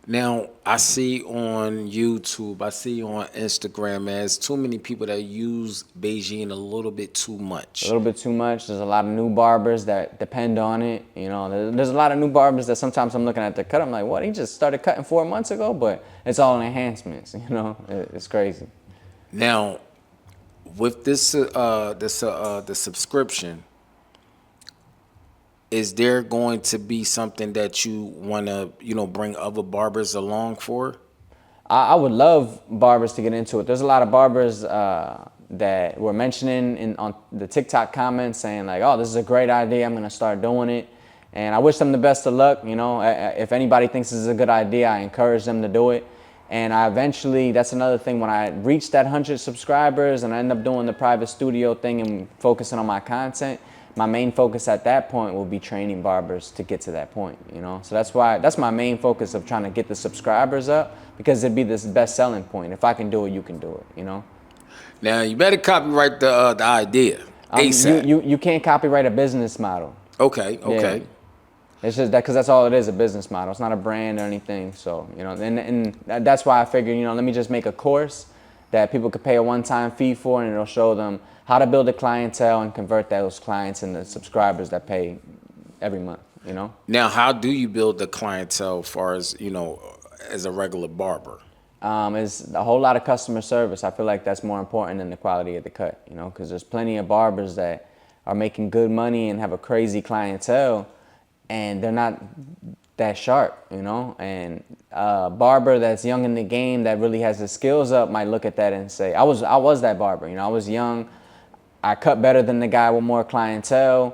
B: Now, I see on YouTube, I see on Instagram, there's too many people that use Beijing a little bit too much.
A: A little bit too much. There's a lot of new barbers that depend on it. There's a lot of new barbers that sometimes I'm looking at their cut. I'm like, what? He just started cutting 4 months ago, but it's all enhancements. It's crazy.
B: Now, with the subscription, is there going to be something that you want to, bring other barbers along for?
A: I would love barbers to get into it. There's a lot of barbers that were mentioning on the TikTok comments saying like, oh, this is a great idea. I'm going to start doing it. And I wish them the best of luck. If anybody thinks this is a good idea, I encourage them to do it. And that's another thing, when I reach that 100 subscribers and I end up doing the private studio thing and focusing on my content, my main focus at that point will be training barbers to get to that point, So that's my main focus of trying to get the subscribers up, because it'd be this best selling point. If I can do it, you can do it,
B: Now, you better copyright the idea ASAP.
A: You can't copyright a business model.
B: Okay.
A: Yeah. It's just that, because that's all it is, a business model. It's not a brand or anything. So, and that's why I figured, let me just make a course that people could pay a one-time fee for, and it'll show them how to build a clientele and convert those clients into subscribers that pay every month,
B: Now, how do you build the clientele as far as, as a regular barber?
A: It's a whole lot of customer service. I feel like that's more important than the quality of the cut, because there's plenty of barbers that are making good money and have a crazy clientele, and they're not that sharp, and a barber that's young in the game that really has his skills up might look at that and say, I was that barber, I was young, I cut better than the guy with more clientele,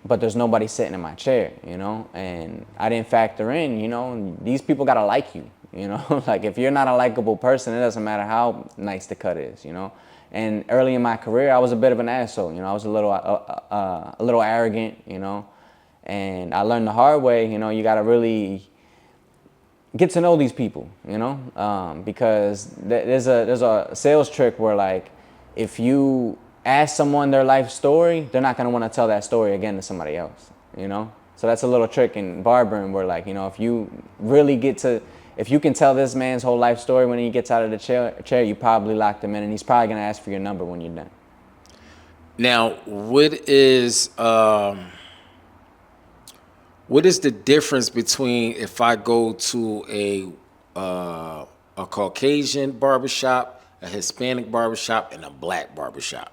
A: but there's nobody sitting in my chair, and I didn't factor in, these people gotta like you, like if you're not a likable person, it doesn't matter how nice the cut is, And early in my career, I was a bit of an asshole. You know, I was a little arrogant. You know, and I learned the hard way. You know, you got to really get to know these people. You know, because there's a sales trick where, like, if you ask someone their life story, they're not gonna want to tell that story again to somebody else. You know, so that's a little trick in barbering where, like, you know, if you really if you can tell this man's whole life story when he gets out of the chair, you probably locked him in, and he's probably gonna ask for your number when you're done.
B: Now, what is the difference between if I go to a Caucasian barbershop, a Hispanic barbershop, and a black barbershop?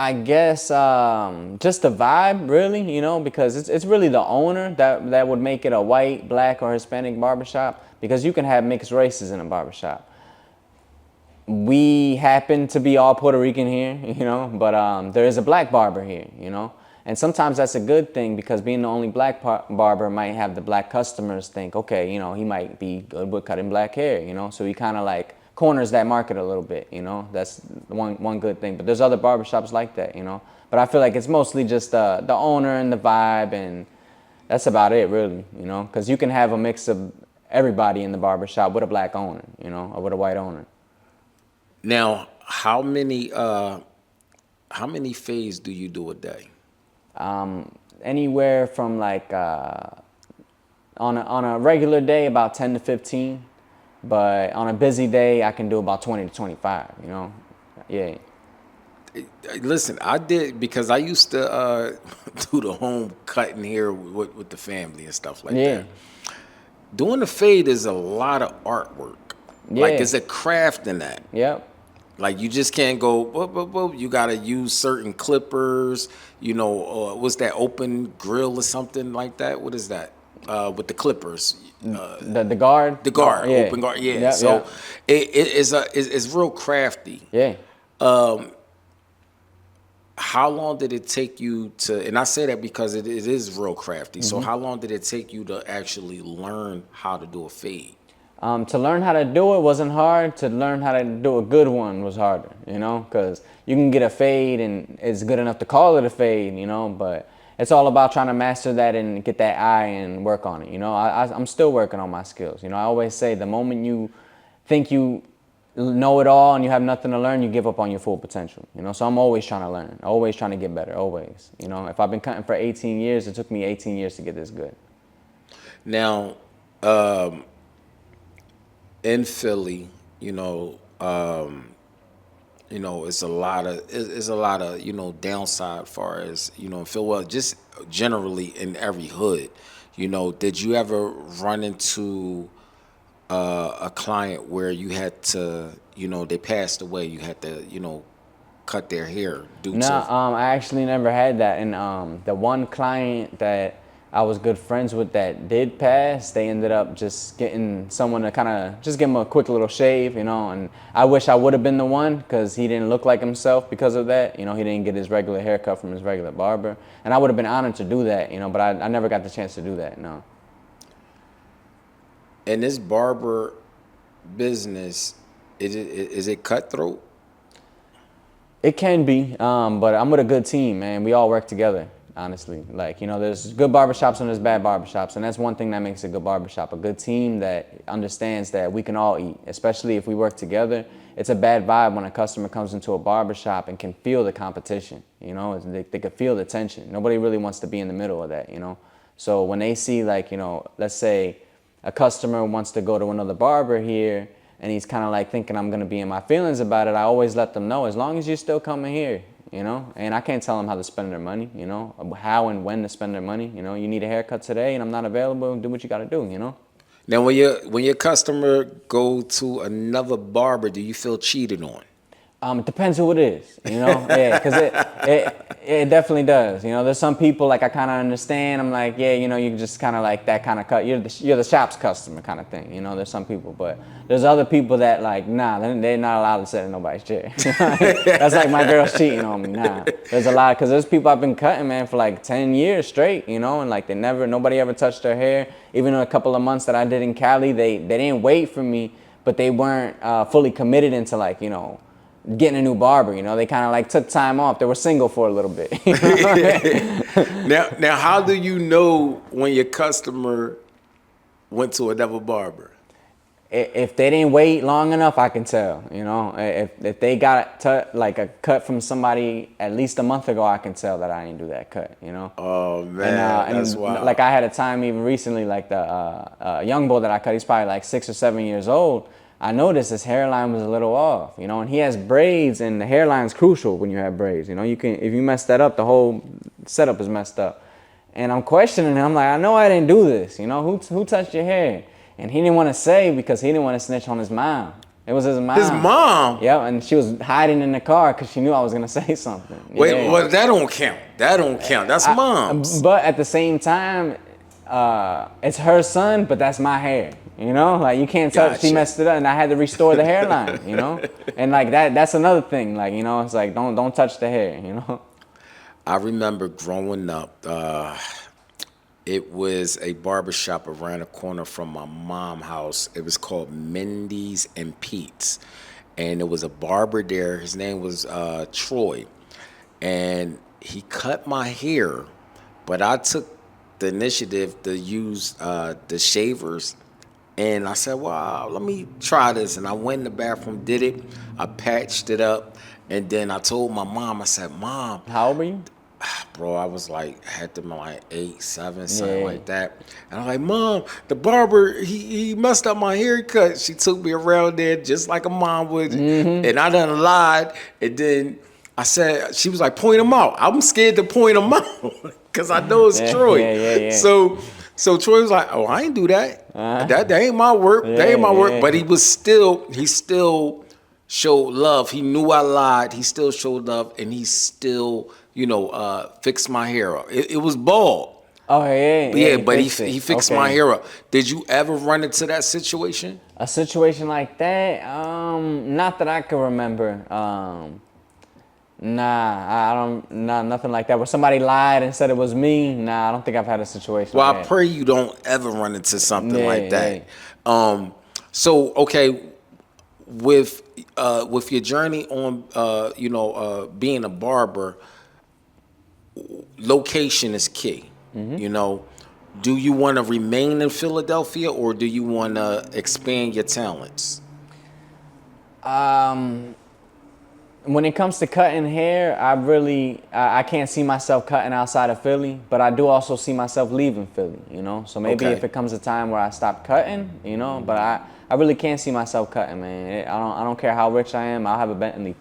A: I guess just the vibe, really, you know, because it's really the owner that would make it a white, black, or Hispanic barbershop, because you can have mixed races in a barbershop. We happen to be all Puerto Rican here, you know, but there is a black barber here, you know, and sometimes that's a good thing, because being the only black barber might have the black customers think, okay, you know, he might be good with cutting black hair, you know, so he kind of like corners that market a little bit, you know. That's one good thing. But there's other barbershops like that, you know. But I feel like it's mostly just the owner and the vibe, and that's about it, really, you know, because you can have a mix of everybody in the barbershop with a black owner, you know, or with a white owner.
B: Now, how many fades do you do a day?
A: Anywhere from like on a regular day about 10 to 15, but on a busy day I can do about 20 to 25. You know, yeah.
B: Listen, I did, because I used to do the home cutting here with the family and stuff like that. Doing the fade is a lot of artwork.
A: Yeah.
B: Like, it's a craft in that.
A: Yep.
B: Like, you just can't go, whoop, whoop, whoop. You got to use certain clippers, you know, what's that, open grill or something like that? What is that? With the clippers.
A: The guard?
B: The guard,
A: yeah.
B: open guard, yeah.
A: Yep,
B: So
A: yep.
B: it's real crafty.
A: Yeah.
B: How long did it take you to, and I say that because it is real crafty, so how long did it take you to actually learn how to do a fade?
A: To learn how to do it wasn't hard. To learn how to do a good one was harder, you know, because you can get a fade and it's good enough to call it a fade, you know, but it's all about trying to master that and get that eye and work on it, you know. I'm still working on my skills, you know. I always say the moment you think you know it all and you have nothing to learn, you give up on your full potential, you know. So I'm always trying to learn, always trying to get better, always, you know. If I've been cutting for 18 years, it took me 18 years to get this good.
B: Now, in Philly, you know, it's a lot of you know, downside far as, you know, Phil, well, just generally in every hood. You know, did you ever run into a client where you had to, you know, they passed away, you had to, you know, cut their hair due to?
A: I actually never had that. And the one client that I was good friends with that did pass, they ended up just getting someone to kind of just give him a quick little shave, you know, and I wish I would have been the one, because he didn't look like himself because of that. You know, he didn't get his regular haircut from his regular barber, and I would have been honored to do that, you know, but I never got the chance to do that, no.
B: In this barber business, is it cutthroat?
A: It can be, but I'm with a good team, man. We all work together, honestly. Like, you know, there's good barbershops and there's bad barbershops, and that's one thing that makes a good barbershop. A good team that understands that we can all eat, especially if we work together. It's a bad vibe when a customer comes into a barbershop and can feel the competition, you know. They can feel the tension. Nobody really wants to be in the middle of that, you know. So when they see, like, you know, let's say a customer wants to go to another barber here, and he's kind of like thinking I'm going to be in my feelings about it, I always let them know, as long as you're still coming here, you know, and I can't tell them how to spend their money, you know, how and when to spend their money. You know, you need a haircut today and I'm not available, do what you got to do, you know.
B: Now, when your customer go to another barber, do you feel cheated on?
A: It depends who it is, you know. Yeah, because it definitely does. You know, there's some people, like, I kind of understand. I'm like, yeah, you know, you just kind of like that kind of cut. You're the shop's customer kind of thing. You know, there's some people, but there's other people that, like, nah, they're not allowed to sit in nobody's chair. That's like my girl's cheating on me. Nah, there's a lot, because there's people I've been cutting, man, for like 10 years straight. You know, and like nobody ever touched their hair. Even in a couple of months that I did in Cali, they didn't wait for me. but they weren't fully committed into like, you know, getting a new barber. You know, they kind of like took time off. They were single for a little bit. You know?
B: Now, how do you know when your customer went to another barber?
A: If they didn't wait long enough, I can tell. You know, if they got like a cut from somebody at least a month ago, I can tell that I didn't do that cut. You know.
B: Oh man, that's wild.
A: Like I had a time even recently, like the young boy that I cut, he's probably like 6 or 7 years old. I noticed his hairline was a little off, you know, and he has braids, and the hairline's crucial when you have braids. You know, if you mess that up, the whole setup is messed up. And I'm questioning him. I'm like, I know I didn't do this. You know, who touched your hair? And he didn't want to say because he didn't want to snitch on his mom. It was his mom.
B: His mom?
A: Yep, and she was hiding in the car because she knew I was going to say something.
B: Wait,
A: yeah.
B: well, that don't count. That don't count. That's mom's.
A: But at the same time, it's her son, but that's my hair. You know, like you can't touch.
B: Gotcha.
A: She messed it up, and I had to restore the hairline. You know, and like that's another thing. Like, you know, it's like don't touch the hair. You know.
B: I remember growing up. It was a barbershop around the corner from my mom's house. It was called Mindy's and Pete's, and it was a barber there. His name was Troy, and he cut my hair, but I took the initiative to use the shavers. And I said, well, let me try this. And I went in the bathroom, did it. I patched it up. And then I told my mom, I said, Mom.
A: How old were you?
B: Bro, I was like, had them like 8, 7, something like that. And I'm like, Mom, the barber, he messed up my haircut. She took me around there just like a mom would. And I done lied. And then I said, she was like, point him out. I'm scared to point him out because I know it's Troy.
A: Yeah.
B: So Troy was like, oh, I ain't do that. That ain't my work. That ain't my work. But he still showed love. He knew I lied. He still showed love, and he still, fixed my hair up. It was bald.
A: Oh yeah.
B: But he fixed my hair up. Did you ever run into that situation?
A: A situation like that? Not that I can remember. Nah, I don't. Nah, nothing like that. Where somebody lied and said it was me. Nah, I don't think I've had a situation.
B: Well,
A: like
B: I pray you don't ever run into something like that. So okay, with your journey on, being a barber, location is key. You know, do you want to remain in Philadelphia or do you want to expand your talents?
A: When it comes to cutting hair, I can't see myself cutting outside of Philly, but I do also see myself leaving Philly, you know? So maybe if it comes a time where I stop cutting, you know, but I really can't see myself cutting, man. I don't care how rich I am. I'll have a Bentley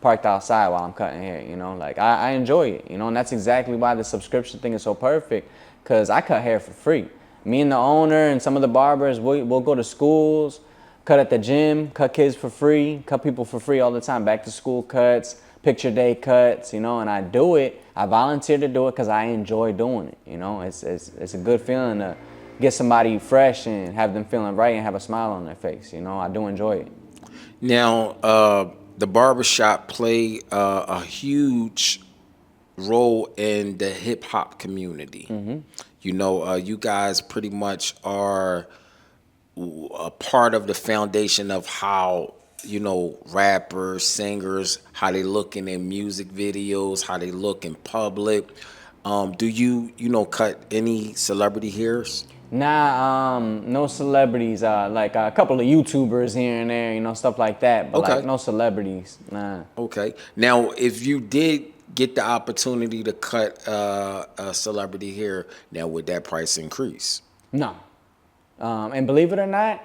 A: parked outside while I'm cutting hair, you know? Like, I enjoy it, you know? And that's exactly why the subscription thing is so perfect, because I cut hair for free. Me and the owner and some of the barbers, we'll go to schools, cut at the gym, cut kids for free, cut people for free all the time. Back to school cuts, picture day cuts, you know, and I do it. I volunteer to do it because I enjoy doing it, you know. It's a good feeling to get somebody fresh and have them feeling right and have a smile on their face, you know. I do enjoy it.
B: Now, the barbershop play a huge role in the hip hop community. You know, you guys pretty much are a part of the foundation of how, rappers, singers, how they look in their music videos, how they look in public. Do you, cut any celebrity hairs?
A: Nah, no celebrities. Like a couple of YouTubers here and there, you know, stuff like that. But like no celebrities. Nah.
B: Okay. Now, if you did get the opportunity to cut a celebrity hair, now would that price increase?
A: No. And believe it or not,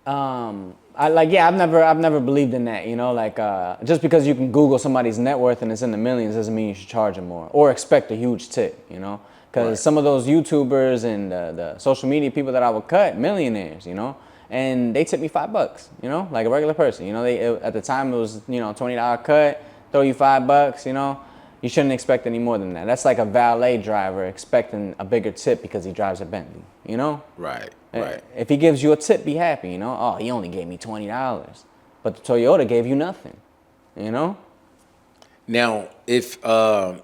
A: I've never believed in that, you know, like, just because you can Google somebody's net worth and it's in the millions doesn't mean you should charge them more or expect a huge tip, you know, because some of those YouTubers and the social media people that I would cut, millionaires, you know, and they tip me $5, you know, like a regular person, you know, at the time it was, $20 cut, throw you $5, you know. You shouldn't expect any more than that. That's like a valet driver expecting a bigger tip because he drives a Bentley, you know?
B: Right.
A: If he gives you a tip, be happy, you know? Oh, he only gave me $20. But the Toyota gave you nothing, you know?
B: Now, if a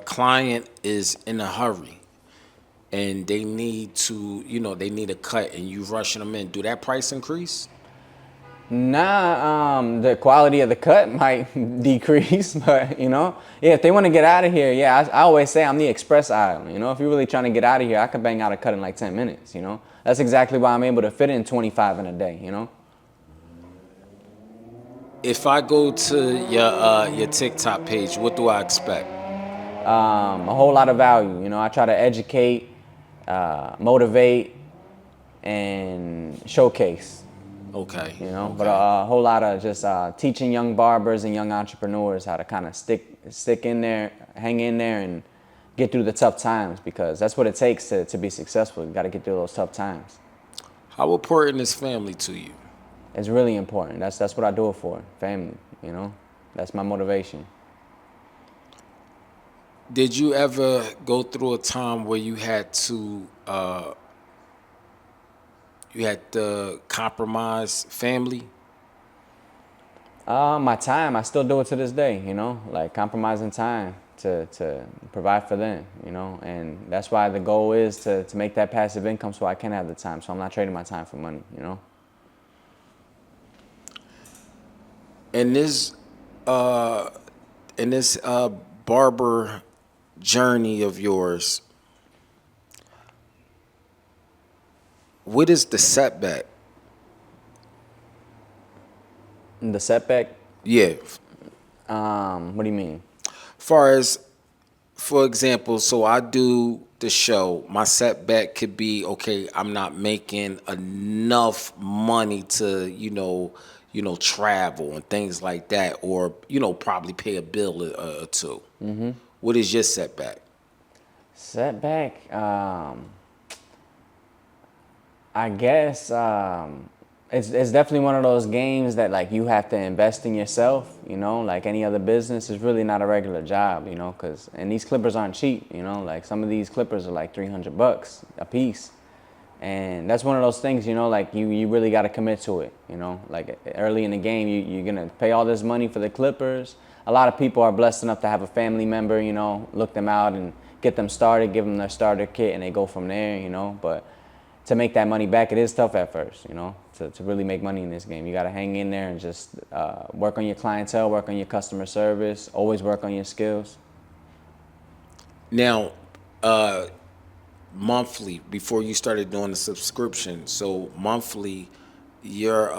B: client is in a hurry and they need to, they need a cut, and you rushing them in, do that price increase?
A: Nah, the quality of the cut might decrease, but yeah, if they want to get out of here, yeah, I always say I'm the express aisle. If you're really trying to get out of here, I could bang out a cut in like 10 minutes. That's exactly why I'm able to fit in 25 in a day.
B: If I go to your TikTok page, what do I expect?
A: A whole lot of value. I try to educate, motivate, and showcase.
B: Okay.
A: But a whole lot of just teaching young barbers and young entrepreneurs how to kind of stick in there, hang in there, and get through the tough times, because that's what it takes to be successful. You got to get through those tough times.
B: How important is family to you?
A: It's really important. That's what I do it for, family. That's my motivation.
B: Did you ever go through a time where you had to compromise family?
A: My time, I still do it to this day. Like compromising time to provide for them. And that's why the goal is to make that passive income so I can have the time. So I'm not trading my time for money.
B: In this barber journey of yours, what is the setback?
A: The setback?
B: Yeah.
A: What do you mean?
B: For example, so I do the show. My setback could be, okay, I'm not making enough money to, travel and things like that, or, probably pay a bill or two. Mm-hmm. What is your setback?
A: Setback? I guess it's definitely one of those games that like you have to invest in yourself. Like any other business, it's really not a regular job. And these clippers aren't cheap. Like some of these clippers are like $300 a piece, and that's one of those things. Like you really got to commit to it. Like early in the game, you're gonna pay all this money for the clippers. A lot of people are blessed enough to have a family member. Look them out and get them started, give them their starter kit, and they go from there. But to make that money back, it is tough at first, to really make money in this game. You got to hang in there and just work on your clientele, work on your customer service, always work on your skills.
B: Now, monthly, before you started doing the subscription, so monthly, your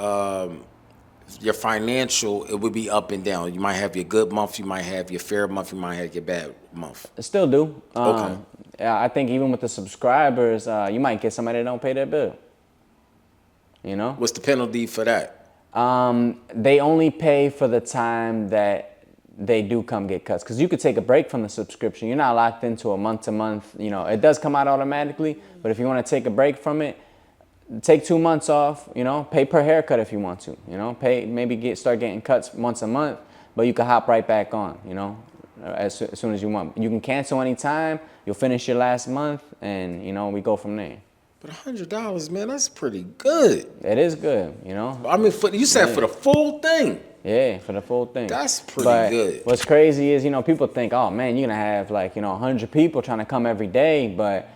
B: financial, it would be up and down. You might have your good month, you might have your fair month, you might have your bad month.
A: I still do.
B: Okay.
A: Yeah, I think even with the subscribers, you might get somebody that don't pay their bill.
B: What's the penalty for that?
A: They only pay for the time that they do come get cuts. Because you could take a break from the subscription. You're not locked into a month-to-month. It does come out automatically. But if you want to take a break from it, take 2 months off. Pay per haircut if you want to. Start getting cuts once a month. But you can hop right back on, as soon as you want. You can cancel anytime. You'll finish your last month, and we go from there.
B: But $100, man, that's pretty good.
A: It is good,
B: I mean, you said for the full thing.
A: Yeah, for the full thing.
B: That's pretty good.
A: What's crazy is, people think, oh man, you're gonna have like 100 people trying to come every day, but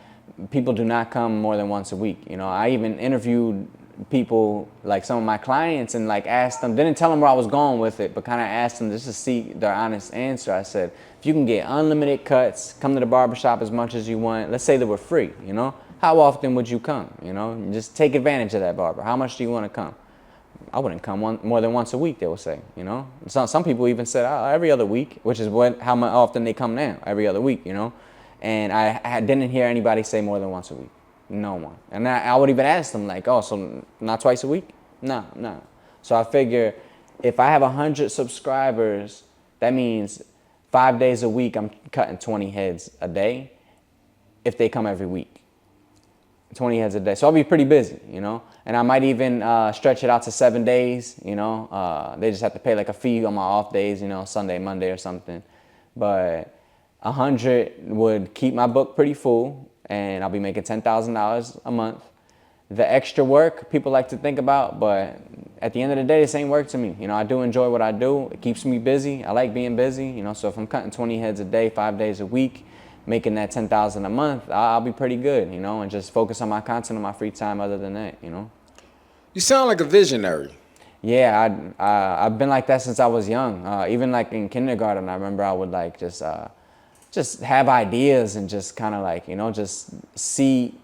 A: people do not come more than once a week. I even interviewed people, like some of my clients, and like asked them, didn't tell them where I was going with it, but kind of asked them just to see their honest answer. I said, if you can get unlimited cuts, come to the barbershop as much as you want. Let's say they were free, how often would you come? Just take advantage of that barber. How much do you want to come? I wouldn't come more than once a week, they would say, Some people even said every other week, which is how often they come now, every other week, And I didn't hear anybody say more than once a week. No one. And I would even ask them, like, oh, so not twice a week? No. So I figure if I have 100 subscribers, that means 5 days a week I'm cutting 20 heads a day if they come every week. 20 heads a day. So I'll be pretty busy, And I might even stretch it out to 7 days, They just have to pay like a fee on my off days, Sunday, Monday or something. But 100 would keep my book pretty full, and I'll be making $10,000 a month. The extra work people like to think about, but at the end of the day, this ain't work to me. I do enjoy what I do. It keeps me busy. I like being busy, So if I'm cutting 20 heads a day, 5 days a week, making that 10,000 a month, I'll be pretty good, you know, and just focus on my content on my free time other than that, you know.
B: You sound like a visionary.
A: Yeah, I've been like that since I was young. Even like in kindergarten, I remember I would like just have ideas and just kind of like, you know, just see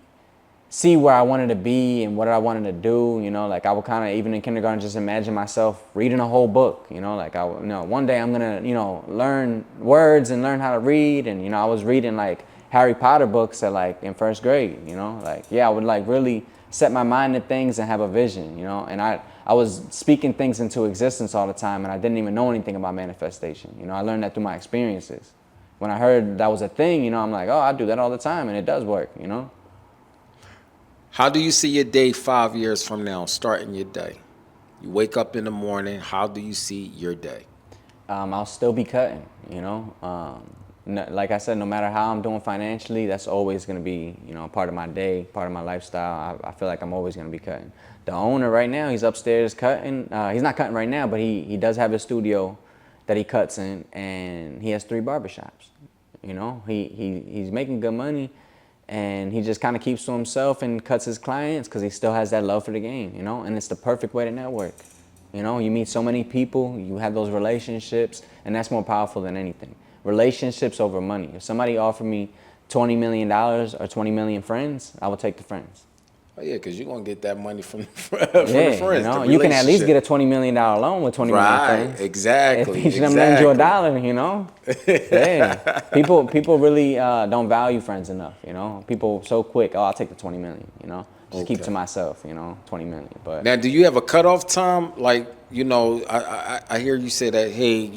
A: where I wanted to be and what I wanted to do, you know, like I would kind of, even in kindergarten, just imagine myself reading a whole book, you know, like you know, one day I'm gonna, you know, learn words and learn how to read. And, you know, I was reading like Harry Potter books at like in first grade, you know, like, yeah, I would like really set my mind to things and have a vision, you know, and I was speaking things into existence all the time, and I didn't even know anything about manifestation. You know, I learned that through my experiences. When I heard that was a thing, you know, I'm like, oh, I do that all the time, and it does work, you know.
B: How do you see your day 5 years from now, starting your day? You wake up in the morning, how do you see your day?
A: I'll still be cutting, you know. Like I said, no matter how I'm doing financially, that's always going to be, you know, part of my day, part of my lifestyle. I feel like I'm always going to be cutting. The owner right now, he's upstairs cutting. He's not cutting right now, but he does have a studio that he cuts in, and he has 3 barbershops. You know, he's making good money, and he just kind of keeps to himself and cuts his clients because he still has that love for the game, you know, and it's the perfect way to network. You know, you meet so many people, you have those relationships, and that's more powerful than anything. Relationships over money. If somebody offered me $20 million or 20 million friends, I would take the friends.
B: Oh yeah, because you're gonna get that money from the
A: Yeah,
B: friends.
A: you know,
B: The
A: you can at least
B: relationship.
A: get a $20 million loan with 20 million
B: Right,
A: friends.
B: exactly.
A: If each of them lend you $1, you know. Yeah, people really don't value friends enough, you know. People so quick, oh, I'll take the 20 million, you know. Just keep to myself, you know, 20 million. But
B: Now, do you have a cutoff time? Like, you know, I hear you say that, hey,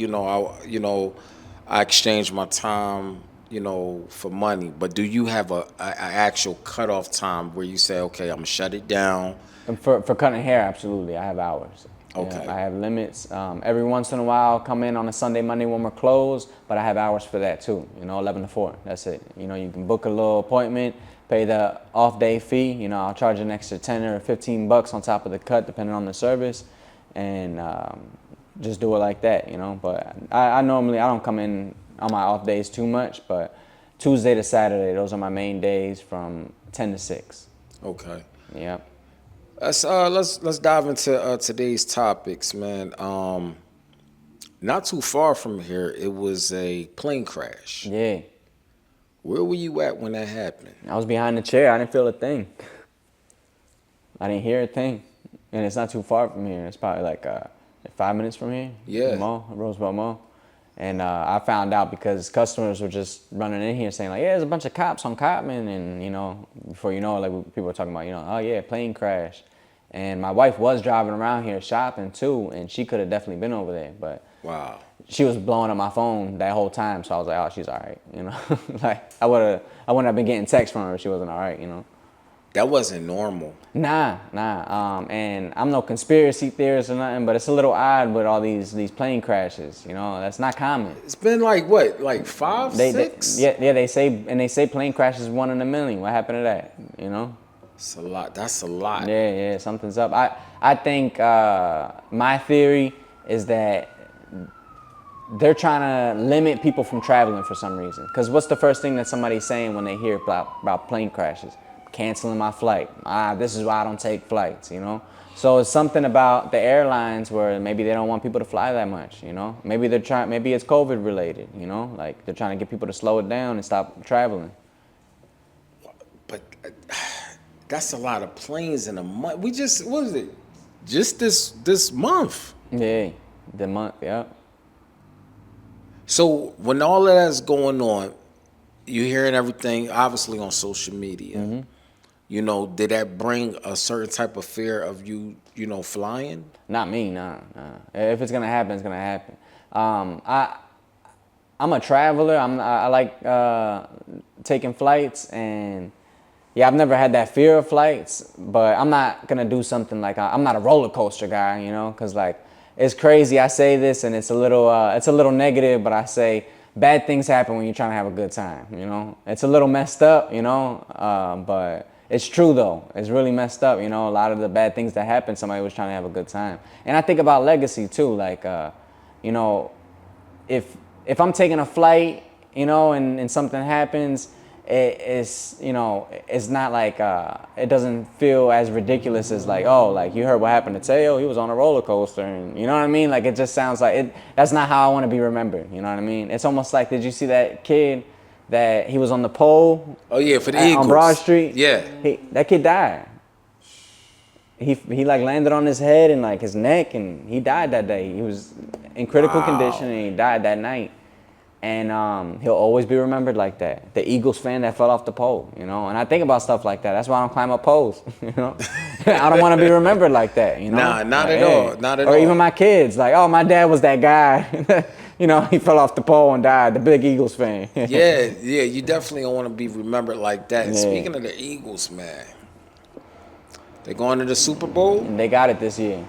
B: I exchange my time, you know, for money. But do you have a actual cutoff time where you say, okay, I'm gonna shut it down?
A: and for cutting hair, absolutely, I have hours.
B: Okay.
A: Yeah, I have limits. Every once in a while, I'll come in on a Sunday, Monday when we're closed, but I have hours for that too. You know, 11 to 4. That's it. You know, you can book a little appointment, pay the off day fee. You know, I'll charge an extra 10 or 15 bucks on top of the cut, depending on the service, and just do it like that. You know, but I normally I don't come in on my off days too much, but Tuesday to Saturday, those are my main days from 10 to 6.
B: Okay.
A: Yep.
B: Let's dive into today's topics, man. Not too far from here, it was a plane crash.
A: Yeah.
B: Where were you at when that happened?
A: I was behind the chair. I didn't feel a thing. I didn't hear a thing. And it's not too far from here. It's probably like 5 minutes from here.
B: Yeah.
A: The mall, Roosevelt Mall. And I found out because customers were just running in here saying like, yeah, there's a bunch of cops on Cotman. And, you know, before you know it, like people were talking about, you know, oh yeah, plane crash. And my wife was driving around here shopping too. And she could have definitely been over there. But
B: Wow.
A: she was blowing up my phone that whole time. So I was like, oh, she's all right. You know, like I wouldn't have been getting texts from her if she wasn't all right, you know.
B: That wasn't normal.
A: Nah. And I'm no conspiracy theorist or nothing, but it's a little odd with all these plane crashes. You know, that's not common.
B: It's been like what, like 5, 6?
A: Yeah. They say plane crashes 1 in a million. What happened to that? You know.
B: It's a lot. That's a lot.
A: Yeah. Something's up. I think my theory is that they're trying to limit people from traveling for some reason. Because what's the first thing that somebody's saying when they hear about plane crashes? Canceling my flight. This is why I don't take flights, you know? So it's something about the airlines where maybe they don't want people to fly that much, you know? Maybe it's COVID related, you know? Like they're trying to get people to slow it down and stop traveling.
B: But that's a lot of planes in a month. What is it? Just this month.
A: Yeah, the month, yeah.
B: So when all of that's going on, you're hearing everything obviously on social media.
A: Mm-hmm.
B: You know, did that bring a certain type of fear of you know, flying?
A: Not me, nah. If it's gonna happen, it's gonna happen. I'm a traveler. I like taking flights, and yeah, I've never had that fear of flights. But I'm not gonna do something like I'm not a roller coaster guy, you know, because like it's crazy. I say this, and it's a little negative, but I say bad things happen when you're trying to have a good time. You know, it's a little messed up, you know, but it's true though. It's really messed up. You know, a lot of the bad things that happen, somebody was trying to have a good time. And I think about legacy too. Like, you know, if I'm taking a flight, you know, and something happens, it's, you know, it's not like, it doesn't feel as ridiculous as like, oh, like you heard what happened to Teo, he was on a roller coaster, and you know what I mean? Like, it just sounds like it. That's not how I want to be remembered. You know what I mean? It's almost like, did you see that kid that he was on the pole?
B: Oh yeah, for the Eagles
A: on Broad Street.
B: Yeah,
A: That kid died. He like landed on his head and like his neck, and he died that day. He was in critical condition, and he died that night. And he'll always be remembered like that. The Eagles fan that fell off the pole, you know. And I think about stuff like that. That's why I don't climb up poles, you know. I don't want to be remembered like that, you know.
B: Nah, not
A: like,
B: at all, not at all.
A: Or even my kids, like, oh, my dad was that guy. You know, he fell off the pole and died. The big Eagles fan.
B: yeah. You definitely don't want to be remembered like that. And
A: Yeah.
B: speaking of the Eagles, man, they going to the Super Bowl.
A: And they got it this year.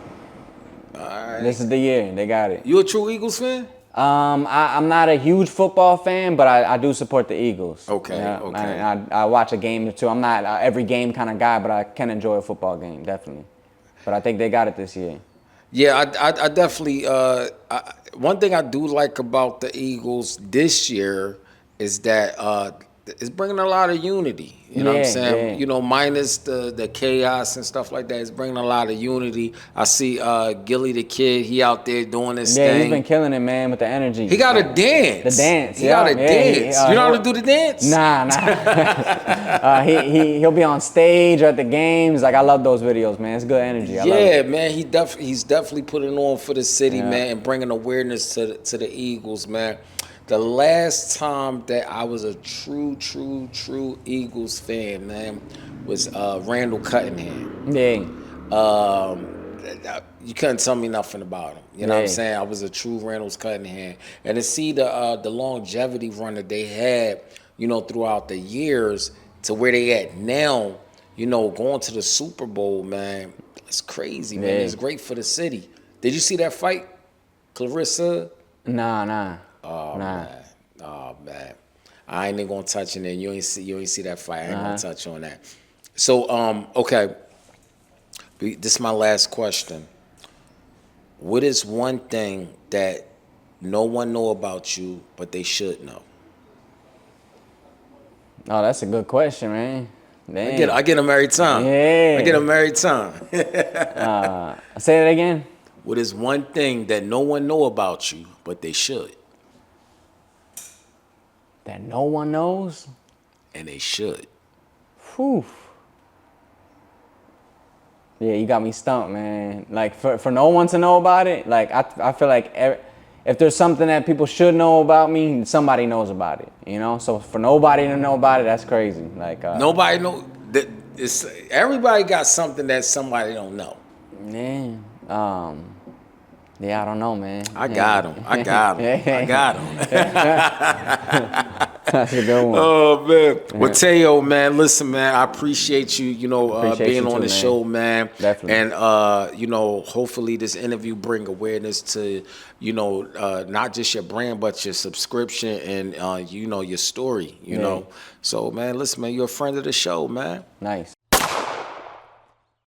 B: All right.
A: This is the year. They got it.
B: You a true Eagles fan?
A: I'm not a huge football fan, but I do support the Eagles.
B: Okay,
A: Yeah,
B: okay.
A: I watch a game or two. I'm not every game kind of guy, but I can enjoy a football game, definitely. But I think they got it this year.
B: Yeah, I definitely. One thing I do like about the Eagles this year is that it's bringing a lot of unity. You know what I'm
A: Yeah,
B: saying?
A: yeah.
B: You know, minus the chaos and stuff like that. It's bringing a lot of unity. I see Gilly the kid. He out there doing his
A: Yeah,
B: thing.
A: he's been killing it, man, with the energy.
B: He got to dance.
A: The dance,
B: He got to
A: yeah,
B: dance. You know how to do the dance?
A: Nah. He'll be on stage or at the games. Like, I love those videos, man. It's good energy. I love
B: Yeah,
A: it.
B: man. He's definitely putting on for the city,
A: Yeah.
B: man, and bringing awareness to the Eagles, man. The last time that I was a true Eagles fan, man, was Randall Cunningham.
A: Yeah.
B: You couldn't tell me nothing about him. You know what I'm
A: Yeah.
B: saying? I was a true Randall Cunningham, and to see the longevity run that they had, you know, throughout the years to where they at now, you know, going to the Super Bowl, man, it's crazy, man.
A: Yeah.
B: It's great for the city. Did you see that fight, Clarissa?
A: Nah.
B: Oh
A: Nah.
B: man, oh man, I ain't even gonna touch on it. You ain't see that fight. I ain't gonna touch on that. So okay, this is my last question. What is one thing that no one know about you but they should know?
A: Oh, that's a good question, man. Damn.
B: I get them every time.
A: Yeah.
B: I get them every time.
A: Say that again.
B: What is one thing that no one know about you but they should?
A: That no one knows?
B: And they should.
A: Whew. Yeah, you got me stumped, man. Like, for no one to know about it, like, I feel like if there's something that people should know about me, somebody knows about it, you know? So for nobody to know about it, that's crazy. Like,
B: Nobody know that. Everybody got something that somebody don't know.
A: Yeah, I don't know, man.
B: I got him. I got him.
A: That's a good one.
B: Oh man. Well, Teo, man, listen, man, I appreciate you. You know,
A: Appreciate
B: being
A: you
B: on
A: too,
B: the
A: man.
B: show, man.
A: Definitely.
B: And you know, hopefully this interview bring awareness to, you know, not just your brand but your subscription and you know, your story. You know. So, man, listen, man, you're a friend of the show, man.
A: Nice.